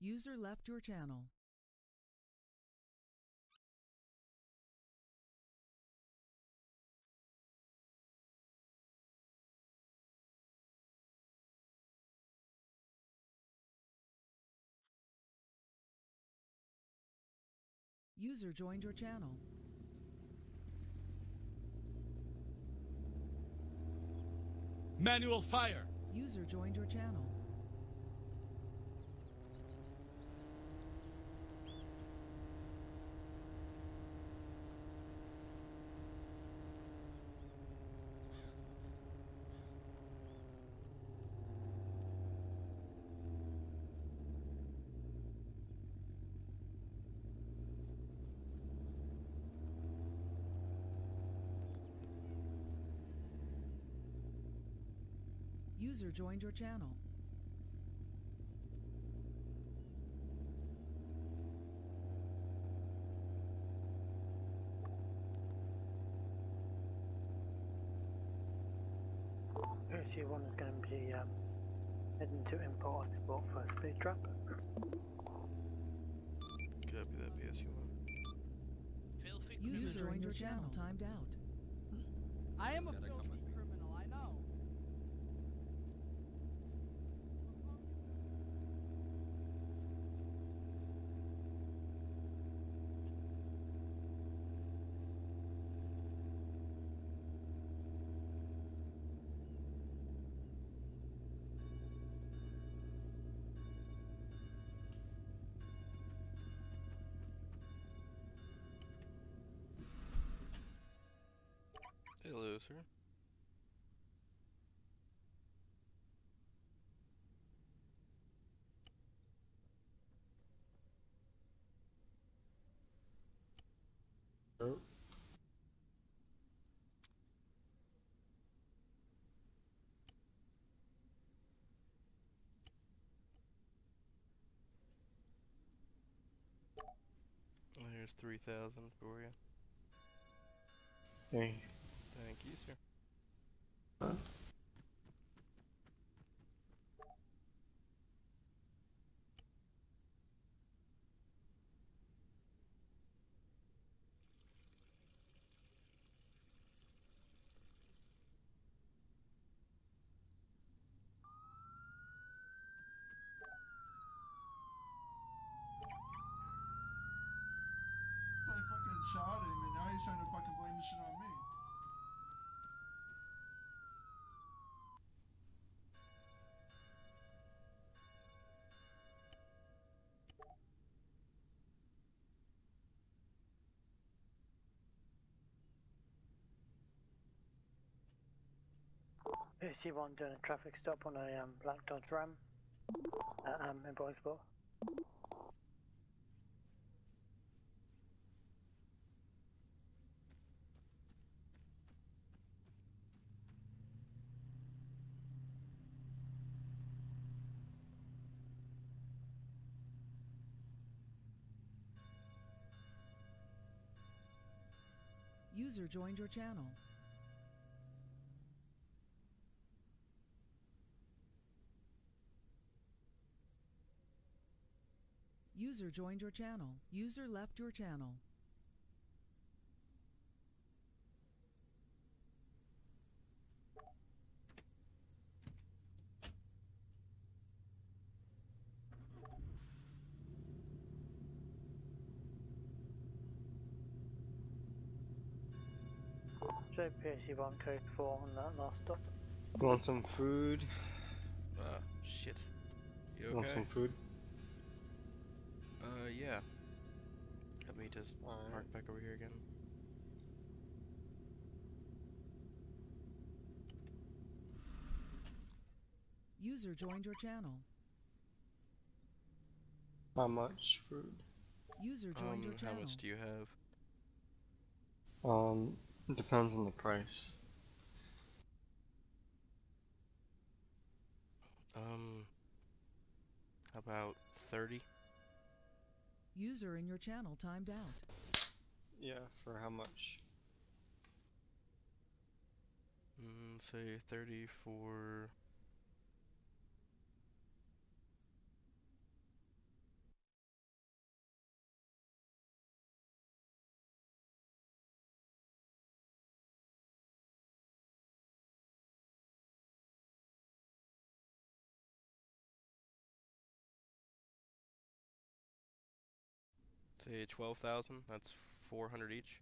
User left your channel. User joined your channel. Manual fire! User joined your channel. User joined your channel. Issue 1 is going to be heading to import export for speed trap. Copy that, PSU1. User joined your channel. Timed out. I am a filthy criminal, I know. closer. Oh. There's 3,000 for you. Hey. Thank you, sir. Huh? I fucking shot him, and now he's trying to fucking blame the shit on me. PC1 doing a traffic stop on a black Dodge Ram in Boysport. User joined your channel. User joined your channel. User left your channel. So PC1 code 4 on that last stop. Want some food? Shit. You okay? Want some food? Yeah. Let me just park back over here again. User joined your channel. How much food? User joined your channel. How much do you have? It depends on the price. How about 30? User in your channel timed out. Yeah, for how much? Say 30 for... Say 12,000, that's 400 each.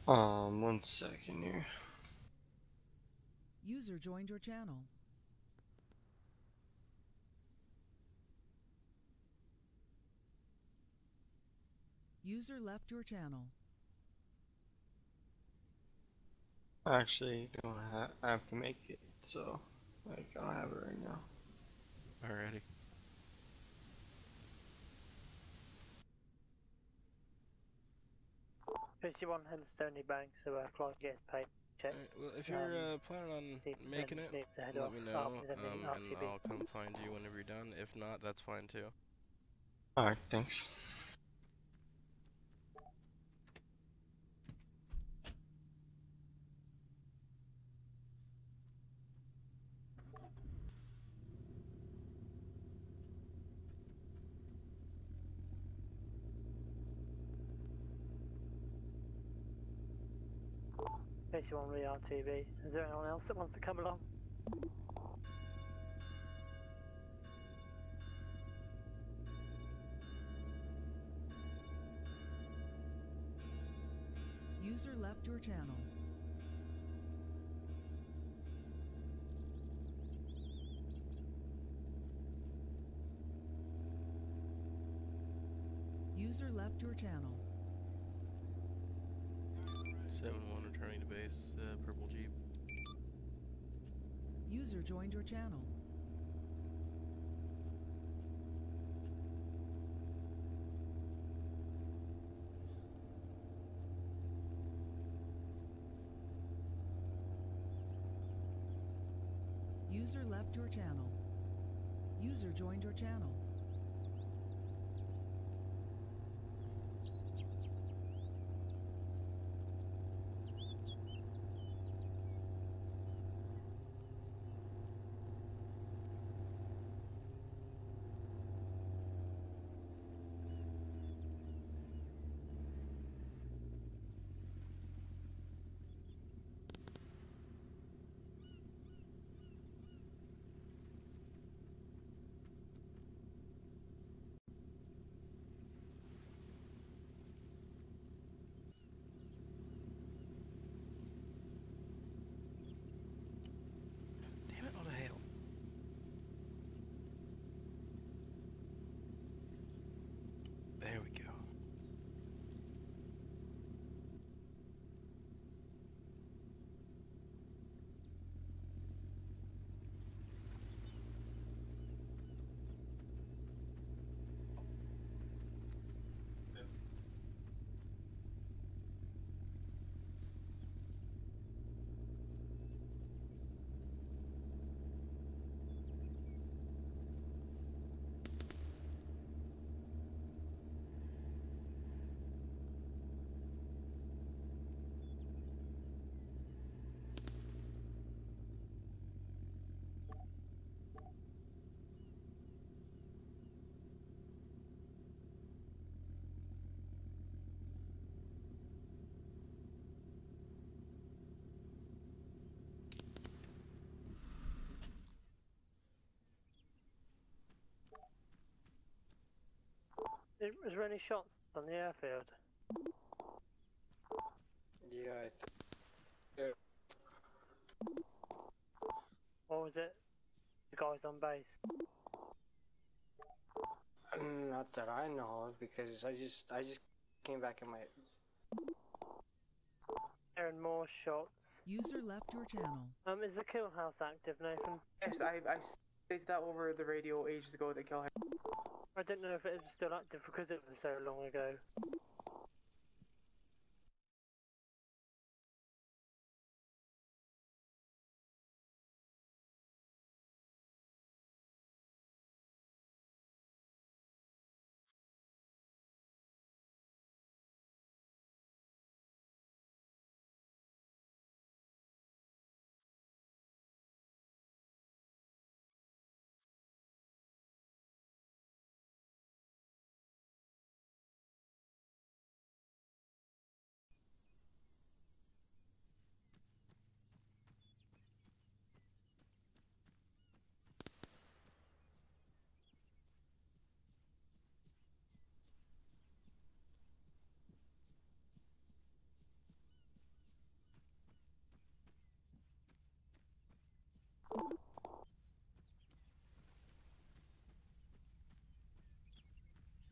One second here. User joined your channel. User left your channel. Actually, I have to make it, so I don't have it right now. Alrighty. PC1 head to Stony Bank, so client gets paid. Check. Well, if you're planning on making it, let me know, and I'll come find you whenever you're done. If not, that's fine too. Alright, thanks. PC1 RTV. Is there anyone else that wants to come along? User left your channel. User left your channel. to base, purple Jeep. User joined your channel. User left your channel. User joined your channel. Damn it, not a hail. There we go. Was there any shots on the airfield? Yeah, Or was it the guys on base? not that I know of, because I just came back in my. Hearing more shots. User left your channel. Is the kill house active, Nathan? Yes, I stated that over the radio ages ago, the kill house. I didn't know if it was still active because it was so long ago.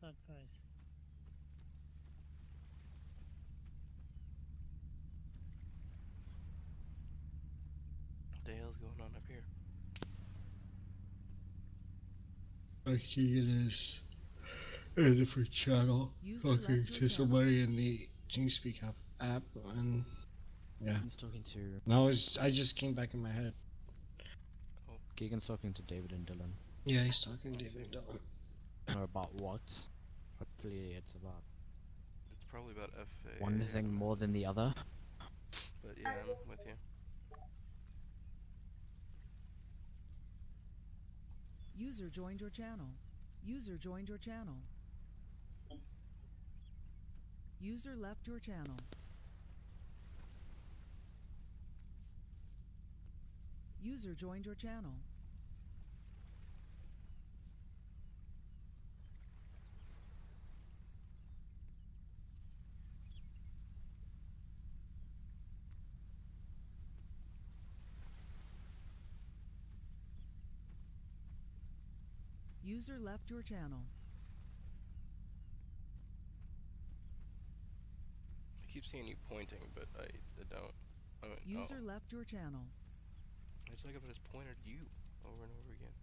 Sad face. What the hell's going on up here? I see it is a different channel. User Talking left to your somebody in the TeamSpeak app, and yeah. He's talking to. No, I just came back in my head. Keegan's talking to David and Dylan. Yeah, he's talking to David and Dylan. Or about what? Hopefully it's about It's probably about FA. one thing more than the other. But yeah, I'm with you. User joined your channel. User joined your channel. User left your channel. User joined your channel. User left your channel. I keep seeing you pointing, but I don't. User left your channel. I just like if I just pointed at you over and over again.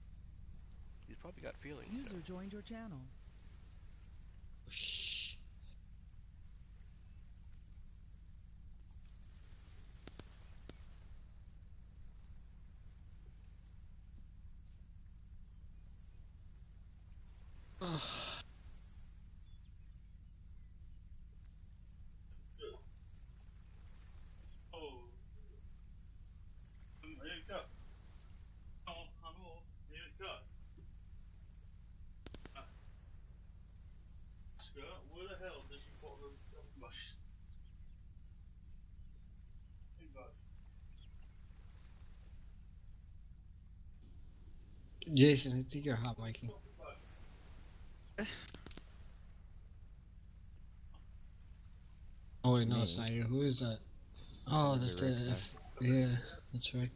He's probably got feelings. User joined your channel. Shh. Where the hell did you put the mush? Jason, I think you're hot miking. Oh wait, no, it's not you. Who is that? Oh, that's the yeah, that's right.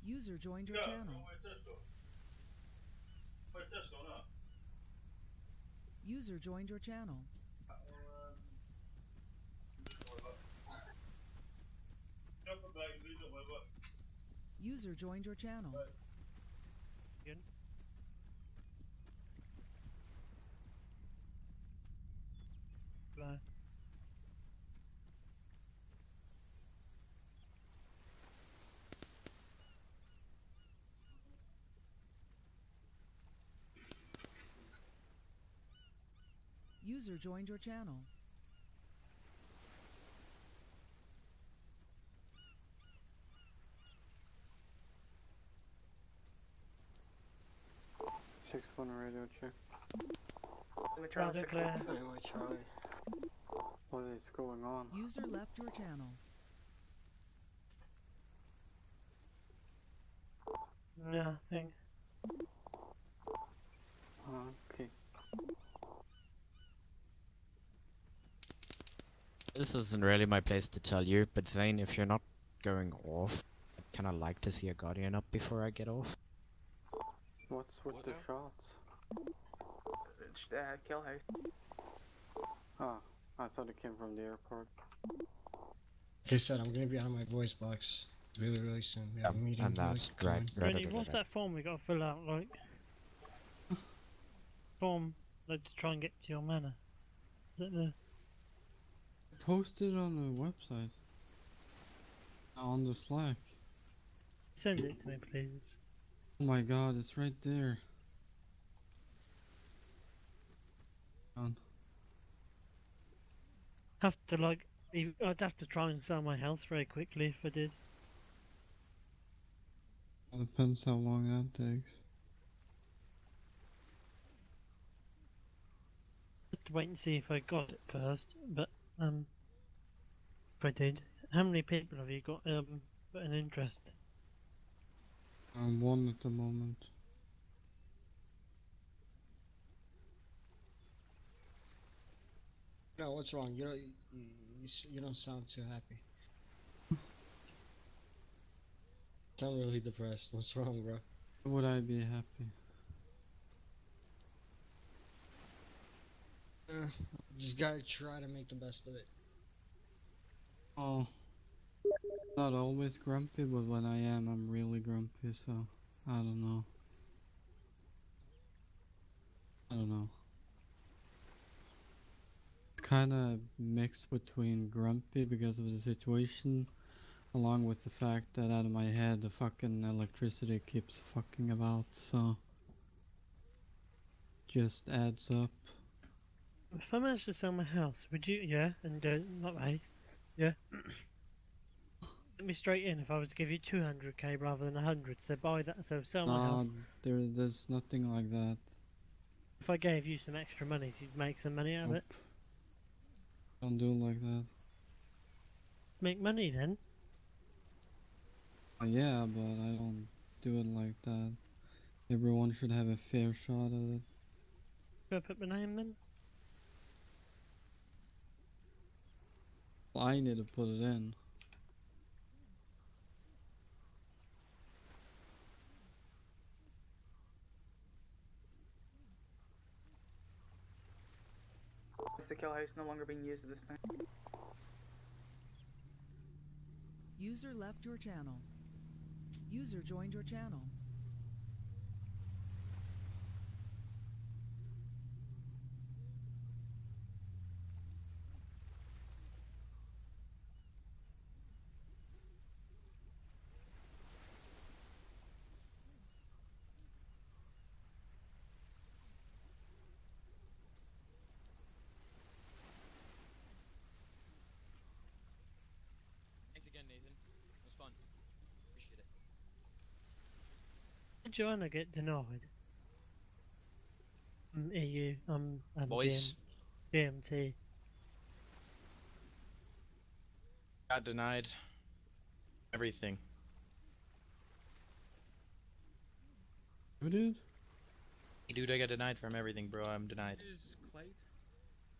User joined your channel. User joined your channel. User joined your channel. User joined your channel. Six on the radio check. Charlie clear. Anyway, Charlie. What is going on? User left your channel. Nothing. Okay. This isn't really my place to tell you, but Zane, if you're not going off, I'd kinda like to see a Guardian up before I get off. What's with the shots? Kill house. Oh, I thought it came from the airport. Like I said, I'm gonna be out of my voice box really soon. We have a meeting. And that's right. Really, what's that form we gotta fill out, like? Form, like, to try and get to your manor. Is it the... Posted on the website. On the Slack. Send it to me, please. Oh my god, it's right there. Have to, like, I'd have to try and sell my house very quickly if I did. Depends how long that takes. Have to wait and see if I got it first, but if I did, how many people have you got got an interest? I'm one at the moment. No, what's wrong? You don't sound too happy. Sound really depressed. What's wrong, bro? Would I be happy? Just gotta try to make the best of it. Oh, not always grumpy, but when I am, I'm really grumpy, so I don't know. It's kinda mixed between grumpy because of the situation, along with the fact that out of my head the fucking electricity keeps fucking about, so just adds up. If I managed to sell my house, would you, yeah, and not right, yeah, let me straight in if I was to give you 200k rather than 100, so buy that, so sell my house. There's nothing like that. If I gave you some extra money, so you'd make some money out of it. Don't do it like that. Make money then. Yeah, but I don't do it like that. Everyone should have a fair shot at it. Should I put my name then? I need to put it in. the kill house no longer being used at this time. User left your channel. User joined your channel. Thanks again, Nathan. It was fun. Appreciate it. Did Joanna get denied? EU, Voice. GMT. Got denied. Everything. Who did? Hey, dude, I got denied from everything, bro. I'm denied.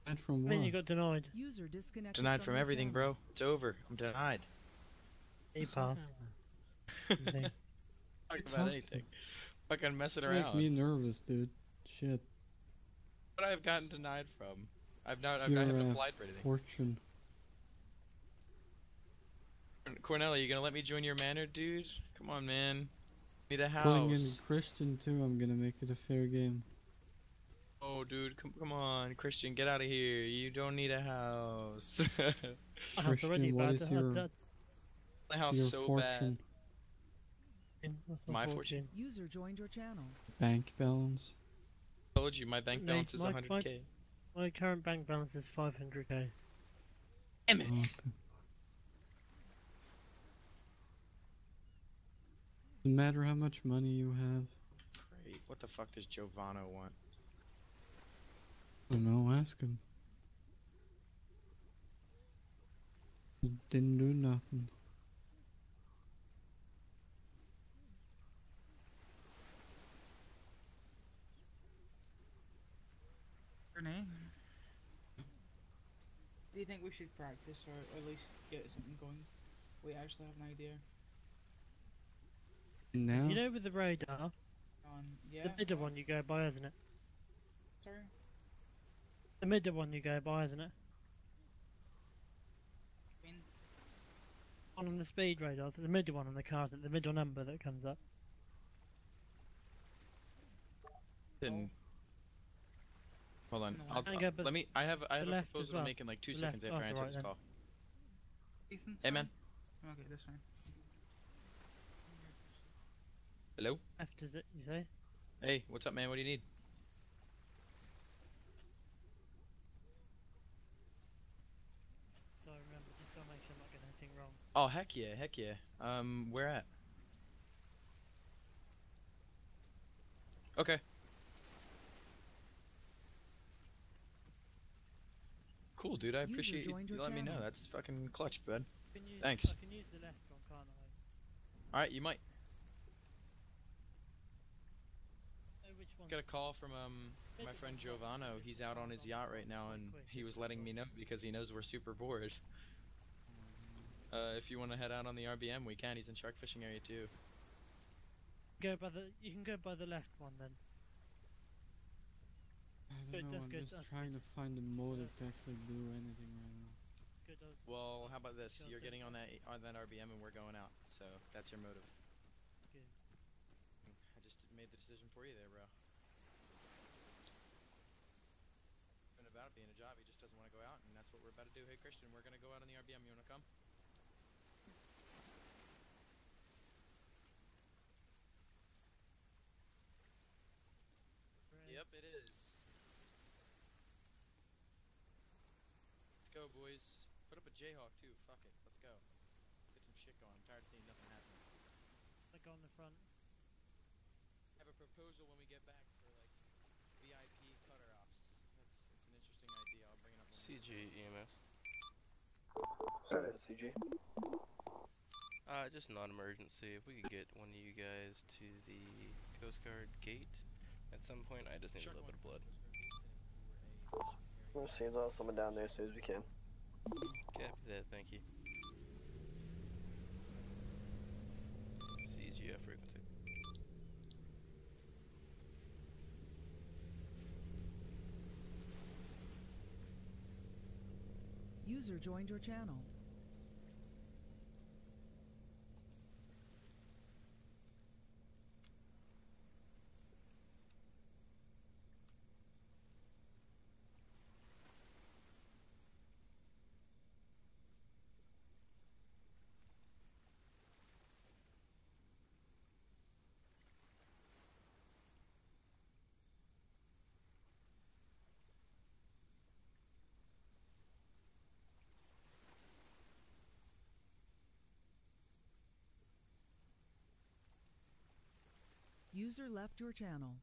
And from I mean, what? you got denied. User disconnected Denied from your everything, channel. bro. It's over. I'm denied. E-pass. Talk It's about not- anything. Fucking messing You make around. me nervous, dude. Shit. What I've gotten denied from? I've It's not your, haven't applied for anything. fortune. Cornell, you gonna let me join your manor, dude? Come on, man. Need a Putting in house. Christian too, I'm gonna make it a fair game. Oh, dude, come on, Christian, get out of here. You don't need a house. A house already, Christian, what but is your, that's The what's house your so fortune? that's My fortune. User joined your channel. Bank balance? Told you, my bank balance is 100k. My current bank balance is 500k. Damn it. Okay. Doesn't matter how much money you have. Great. What the fuck does Giovanna want? I don't know, ask him. He didn't do nothing. Renee, do you think we should practice or at least get something going? We actually have an idea. Now? You know, with the radar, Yeah. the middle one you go by, isn't it? Sorry? The middle one you go by, isn't it? On the speed radar, the middle one on the cars, the middle number that comes up. Then hold on. No, I'll, I got let me. I have a left as proposal well. to make in like 2 The seconds left. after I Oh, answer right this then. call. Ethan, Hey, man. Okay, that's fine. Hello. Left is it? You say? Hey, what's up, man? What do you need? So I remember, just so I make sure I'm not getting anything wrong. Oh, heck yeah, heck yeah. Where at? Okay. Cool, dude. I User appreciate you joined your letting me know. channel. That's fucking clutch, bud. Thanks. Thanks. I can use the left one, can't I? Alright, you might Oh, which one? get a call from my friend Giovanno. He's out on his yacht right now, and he was letting me know because he knows we're super bored. If you want to head out on the RBM, we can. He's in shark fishing area too. Go by the. You can go by the left one then. I Good, don't know, that's I'm good, just that's trying to find a motive to actually do anything right now. It's good. Well, how about this? Sure, You're thank getting on that RBM, and we're going out. So that's your motive. Good. I just made the decision for you there, bro. Been about it being a job. He just doesn't want to go out, and that's what we're about to do. Hey, Christian, we're gonna go out on the RBM. You wanna come? Yep, it is. Let's go, boys. Put up a Jayhawk too. Fuck it. Let's go. Get some shit going. I'm tired of seeing nothing happen. Like on the front. Have a proposal when we get back for like VIP cutter ops. It's an interesting idea. I'll bring it up. CG EMS. Alright, CG. Just non-emergency. If we could get one of you guys to the Coast Guard gate at some point, I just need a little bit of blood. We'll see someone down there as soon as we can. Copy that, thank you. CGF frequency. User joined your channel. User left your channel.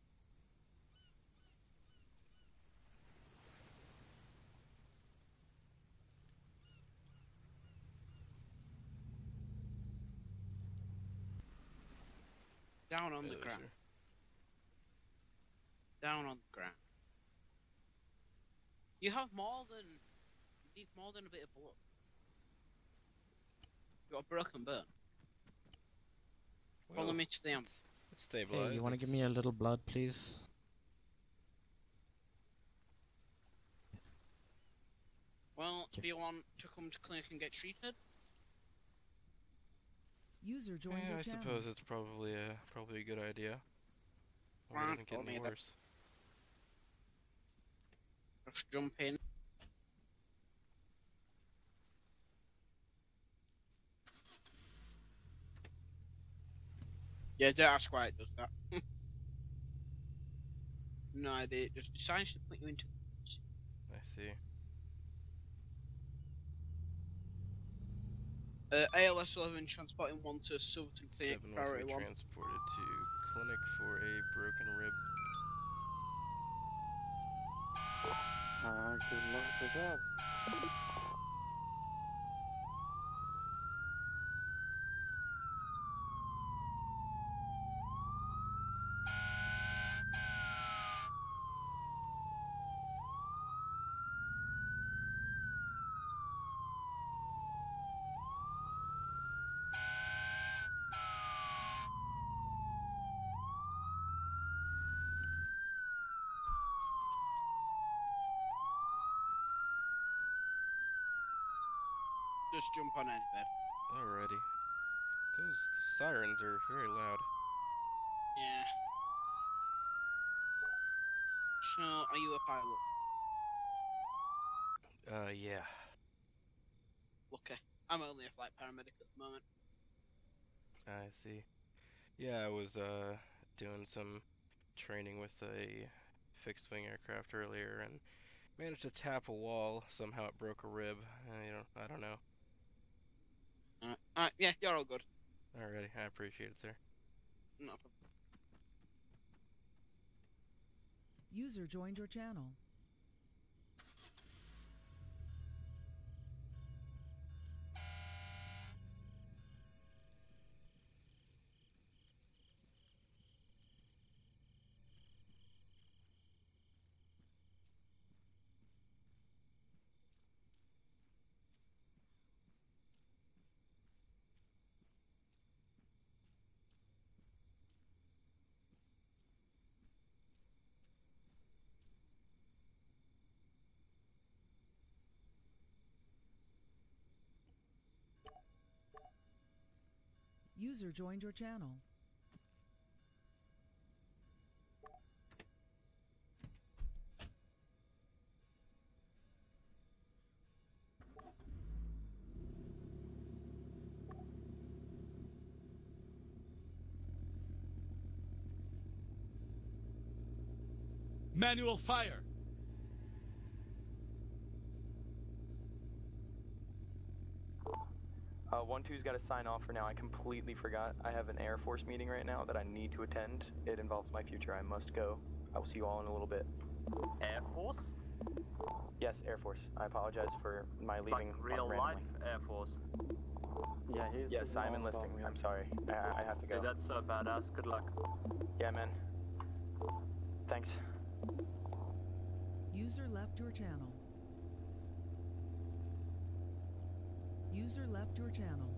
Down on the ground. Down on the ground. You have more than... You need more than a bit of blood. You got a broken bone. Follow me to the amp. It's stabilized. Hey, you want to give me a little blood, please? Well, do you want to come to clinic and get treated? User joined your I channel. suppose it's probably a good idea. Well, it doesn't get any worse. Just jump in. Yeah, don't ask why it does that. No idea, it just decides to put you into... I see. ALS 11 transporting 1 to Silverton Clinic, 7 was priority 1. transported to clinic for a broken rib. Good luck with that. Just jump on any bed. Alrighty. Those sirens are very loud. Yeah. So, are you a pilot? Yeah. Okay. I'm only a flight paramedic at the moment. I see. Yeah, I was doing some training with a fixed wing aircraft earlier and managed to tap a wall. Somehow it broke a rib. I don't know. Alright, yeah, you're all good. Alrighty, I appreciate it, sir. No problem. User joined your channel. User joined your channel. Manual fire! 1-2's got to sign off for now. I completely forgot. I have an Air Force meeting right now that I need to attend. It involves my future. I must go. I will see you all in a little bit. Air Force? Yes, Air Force. I apologize for my leaving Like real randomly. life Air Force? Yeah, he's... Yes, I'm enlisting. I'm sorry. I have to go. Dude, that's so badass. Good luck. Yeah, man. Thanks. User left your channel. User left your channel.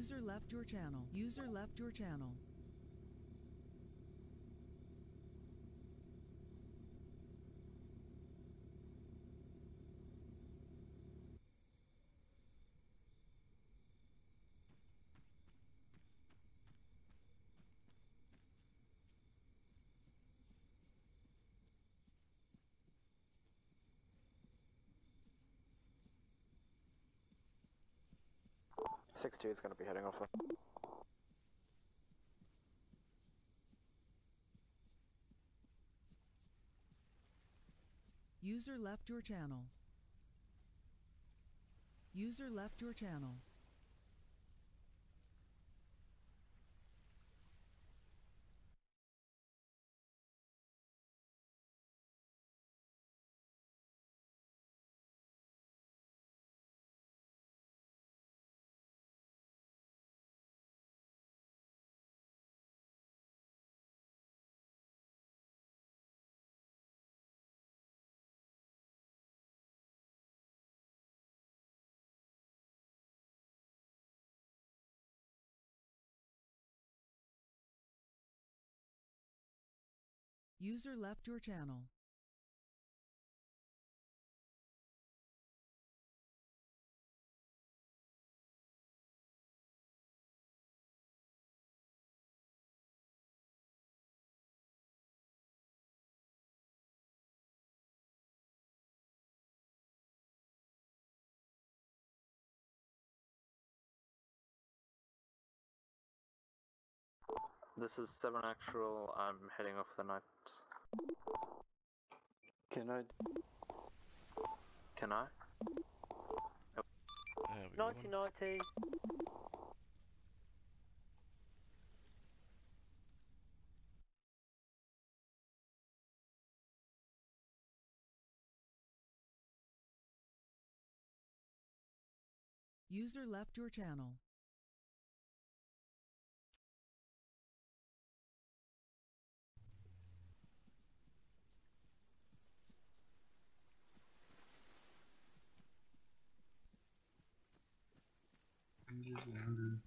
User left your channel. User left your channel. Six two is going to be heading off. User left your channel. User left your channel. User left your channel. This is 7 actual, I'm heading off the night. Can I? Can I? 1990. User left your channel.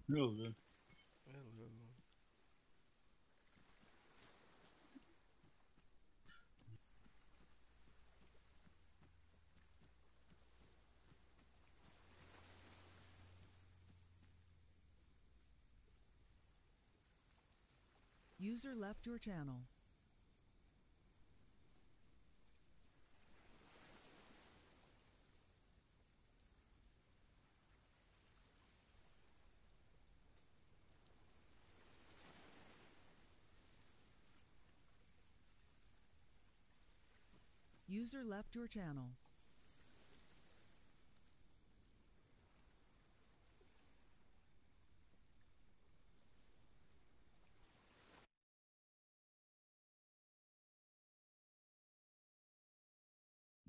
Hello. Hello. User left your channel. User left your channel.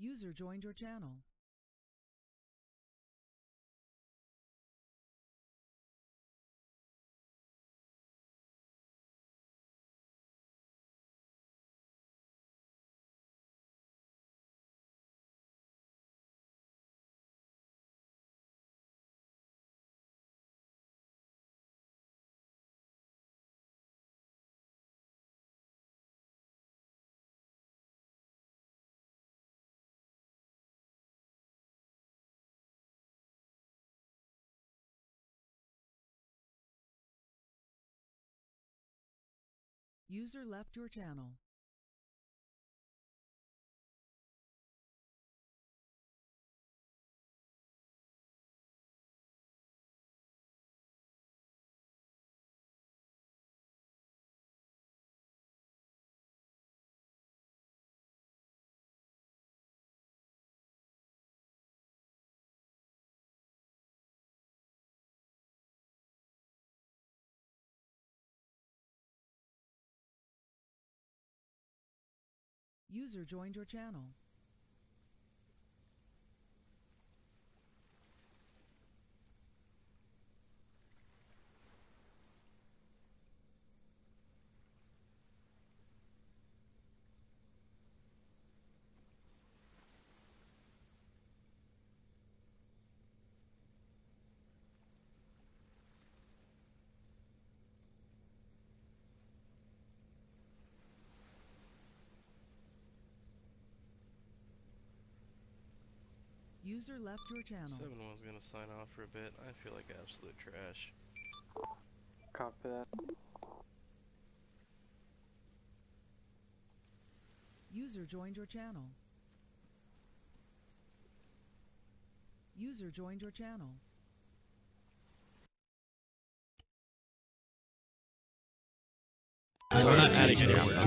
User joined your channel. User left your channel. User joined your channel. User left your channel. 7-1's gonna sign off for a bit. I feel like absolute trash. Copy that. User joined your channel. User joined your channel. I'm not adding any hours.